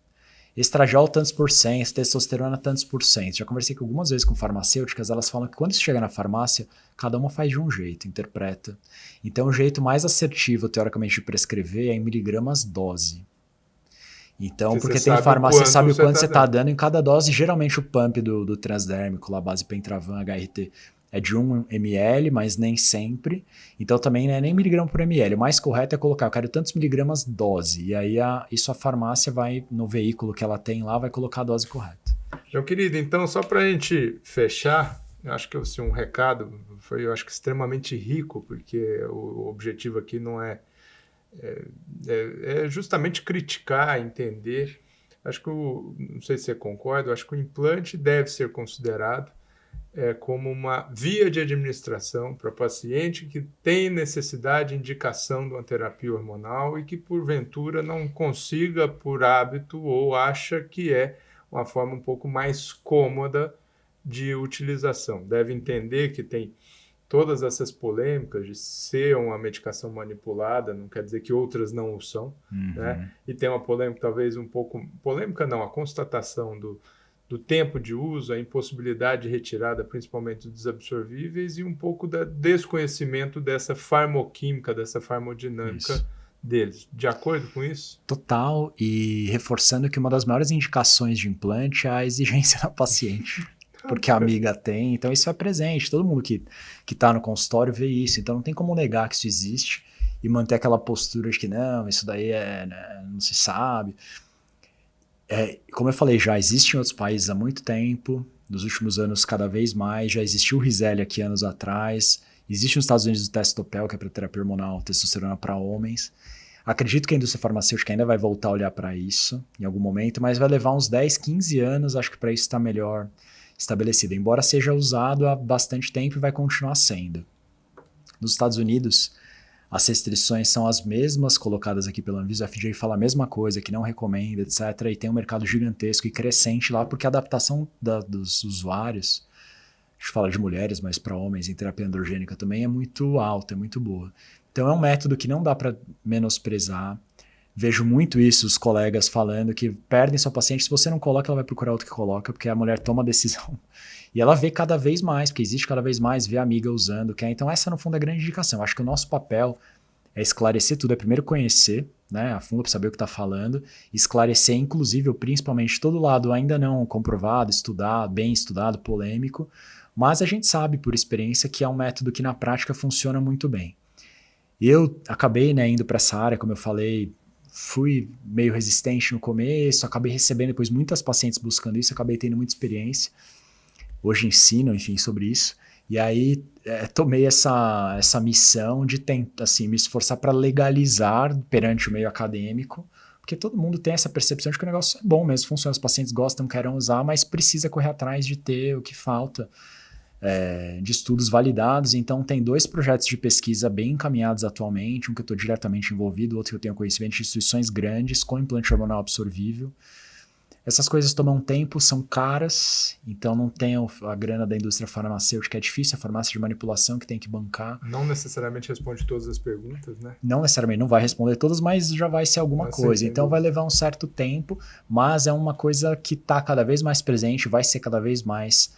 Estradiol tantos por cento, testosterona tantos por cento. Já conversei com algumas vezes com farmacêuticas, elas falam que quando isso chega na farmácia, cada uma faz de um jeito, interpreta. Então o jeito mais assertivo, teoricamente, de prescrever é em miligramas dose. Então, porque tem farmácia, você sabe o quanto você está dando em cada dose. Geralmente o pump do transdérmico, lá, base Pentravan, HRT, é de 1 ml, mas nem sempre. Então também não é nem miligrama por ml. O mais correto é colocar, eu quero tantos miligramas dose. E aí isso a farmácia vai, no veículo que ela tem lá, vai colocar a dose correta. Meu querido, então só para a gente fechar, eu acho que um recado foi, eu acho que extremamente rico, porque o objetivo aqui não é justamente criticar, entender. Acho que, não sei se você concorda, acho que o implante deve ser considerado como uma via de administração para paciente que tem necessidade de indicação de uma terapia hormonal e que, porventura, não consiga por hábito ou acha que é uma forma um pouco mais cômoda de utilização. Deve entender que tem todas essas polêmicas de ser uma medicação manipulada, não quer dizer que outras não o são, né? E tem uma polêmica, talvez um pouco... Polêmica não, a constatação do tempo de uso, a impossibilidade de retirada, principalmente dos absorvíveis, e um pouco do desconhecimento dessa farmoquímica, dessa farmodinâmica deles. De acordo com isso? Total, e reforçando que uma das maiores indicações de implante é a exigência da paciente. Porque a amiga tem, então isso é presente, todo mundo que está no consultório vê isso, então não tem como negar que isso existe e manter aquela postura de que não, isso daí não se sabe. Como eu falei, já existe em outros países há muito tempo, nos últimos anos cada vez mais, já existiu o Rizelli aqui anos atrás, existe nos Estados Unidos o Testopel, que é para terapia hormonal, testosterona para homens. Acredito que a indústria farmacêutica ainda vai voltar a olhar para isso em algum momento, mas vai levar uns 10, 15 anos, acho que para isso estar melhor estabelecido, embora seja usado há bastante tempo e vai continuar sendo. Nos Estados Unidos, as restrições são as mesmas colocadas aqui pela Anvisa, a FDA fala a mesma coisa, que não recomenda, etc. E tem um mercado gigantesco e crescente lá, porque a adaptação dos usuários, a gente fala de mulheres, mas para homens em terapia androgênica também é muito alta, é muito boa. Então é um método que não dá para menosprezar. Vejo muito isso, os colegas falando que perdem seu paciente, se você não coloca, ela vai procurar outro que coloca, porque a mulher toma a decisão. E ela vê cada vez mais, porque existe cada vez mais, vê a amiga usando, então essa no fundo é a grande indicação. Acho que o nosso papel é esclarecer tudo, é primeiro conhecer, né, a fundo para saber o que está falando, esclarecer inclusive, principalmente todo lado ainda não comprovado, estudado, bem estudado, polêmico, mas a gente sabe por experiência que é um método que na prática funciona muito bem. Eu acabei indo para essa área, como eu falei, fui meio resistente no começo, acabei recebendo depois muitas pacientes buscando isso, acabei tendo muita experiência. Hoje ensino, enfim, sobre isso. E aí tomei essa missão de tentar, assim, me esforçar para legalizar perante o meio acadêmico, porque todo mundo tem essa percepção de que o negócio é bom mesmo, funciona, os pacientes gostam, querem usar, mas precisa correr atrás de ter o que falta. De estudos validados, então tem 2 projetos de pesquisa bem encaminhados atualmente, um que eu estou diretamente envolvido, outro que eu tenho conhecimento de instituições grandes com implante hormonal absorvível. Essas coisas tomam tempo, são caras, então não tem a grana da indústria farmacêutica, é difícil, a farmácia de manipulação que tem que bancar. Não necessariamente responde todas as perguntas, né? Não necessariamente, não vai responder todas, mas já vai ser alguma coisa. Então vai levar um certo tempo, mas é uma coisa que está cada vez mais presente, vai ser cada vez mais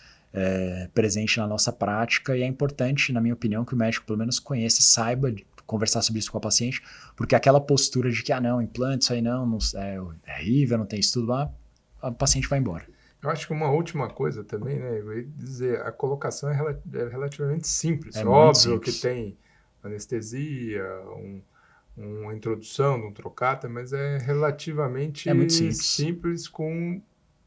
presente na nossa prática, e é importante, na minha opinião, que o médico pelo menos conheça, saiba conversar sobre isso com a paciente, porque aquela postura de que, não, implante, isso aí não é horrível, não tem estudo lá, a paciente vai embora. Eu acho que uma última coisa também, né, eu ia dizer, a colocação é relativamente simples. É óbvio muito simples. que tem anestesia, uma introdução de um trocata, mas é relativamente muito simples com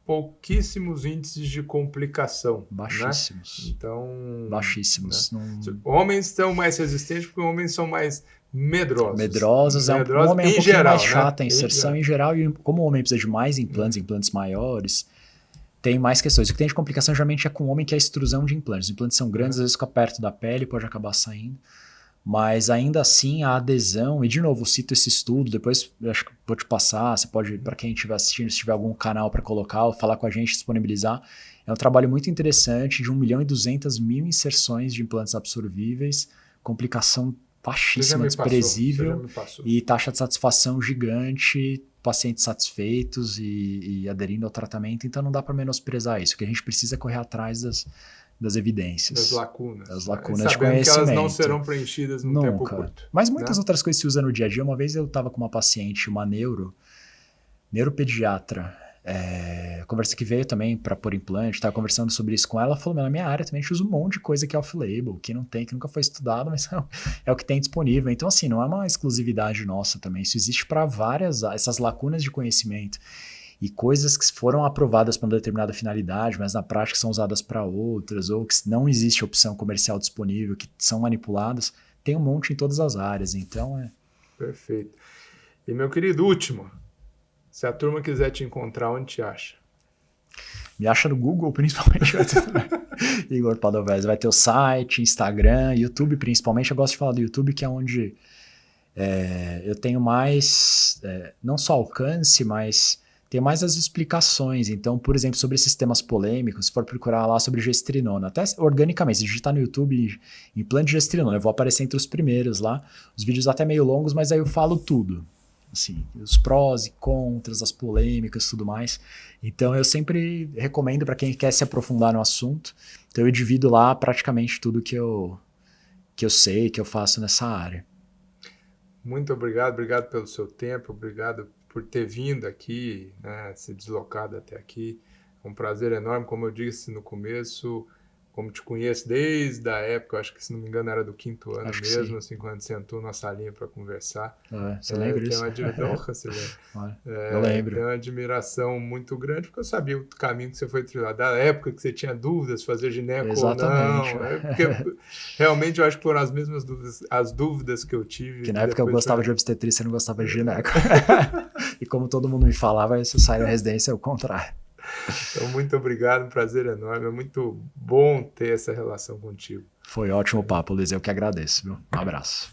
pouquíssimos índices de complicação. Baixíssimos. Né? Então, baixíssimos. Né? Homens são mais resistentes porque homens são mais medrosos. Medrosos, um homem é um pouquinho geral, mais chato, né? A inserção em geral, e como o homem precisa de mais implantes maiores, tem mais questões. O que tem de complicação geralmente é com o homem, que é a extrusão de implantes. Os implantes são grandes, às vezes fica perto da pele, pode acabar saindo. Mas ainda assim a adesão, e de novo, cito esse estudo, depois acho que vou te passar, você pode, para quem estiver assistindo, se tiver algum canal para colocar ou falar com a gente, disponibilizar. É um trabalho muito interessante de 1.200.000 inserções de implantes absorvíveis, complicação baixíssima, desprezível, e taxa de satisfação gigante, pacientes satisfeitos e aderindo ao tratamento. Então não dá para menosprezar isso. O que a gente precisa é correr atrás das evidências. Das lacunas. Das lacunas de conhecimento. Que elas não serão preenchidas num tempo curto. Mas muitas outras coisas se usam no dia a dia. Uma vez eu estava com uma paciente, uma neuropediatra, conversa que veio também para pôr implante, estava conversando sobre isso com ela, falou, na minha área também a gente usa um monte de coisa que é off-label, que não tem, que nunca foi estudado, mas é o que tem disponível. Então, assim, não é uma exclusividade nossa também. Isso existe para essas lacunas de conhecimento. E coisas que foram aprovadas para uma determinada finalidade, mas na prática são usadas para outras, ou que não existe opção comercial disponível, que são manipuladas, tem um monte em todas as áreas, então Perfeito. E meu querido, último, se a turma quiser te encontrar, onde te acha? Me acha no Google, principalmente. Igor Padovese. Vai ter o site, Instagram, YouTube, principalmente. Eu gosto de falar do YouTube, que é onde eu tenho mais, não só alcance, mas tem mais as explicações. Então, por exemplo, sobre esses temas polêmicos, se for procurar lá sobre gestrinona, até organicamente, se digitar no YouTube implante de gestrinona, eu vou aparecer entre os primeiros lá, os vídeos até meio longos, mas aí eu falo tudo. Assim, os prós e contras, as polêmicas e tudo mais. Então, eu sempre recomendo para quem quer se aprofundar no assunto. Então, eu divido lá praticamente tudo que eu sei, que eu faço nessa área. Muito obrigado pelo seu tempo, obrigado por ter vindo aqui, né, se deslocado até aqui. É um prazer enorme, como eu disse no começo, como te conheço desde a época, acho que se não me engano era do 5º ano mesmo, assim, quando a gente sentou na salinha para conversar. Você lembra disso? Eu lembro. Tenho uma admiração muito grande, porque eu sabia o caminho que você foi trilhar, da época que você tinha dúvidas, fazer gineco ou não. Porque realmente eu acho que foram as mesmas dúvidas, as dúvidas que eu tive. Que na época eu gostava de obstetrícia, eu não gostava de gineco. E como todo mundo me falava, se eu sair da residência é o contrário. Então, muito obrigado, um prazer enorme, é muito bom ter essa relação contigo. Foi ótimo o papo, Luiz, eu que agradeço, viu? Um abraço.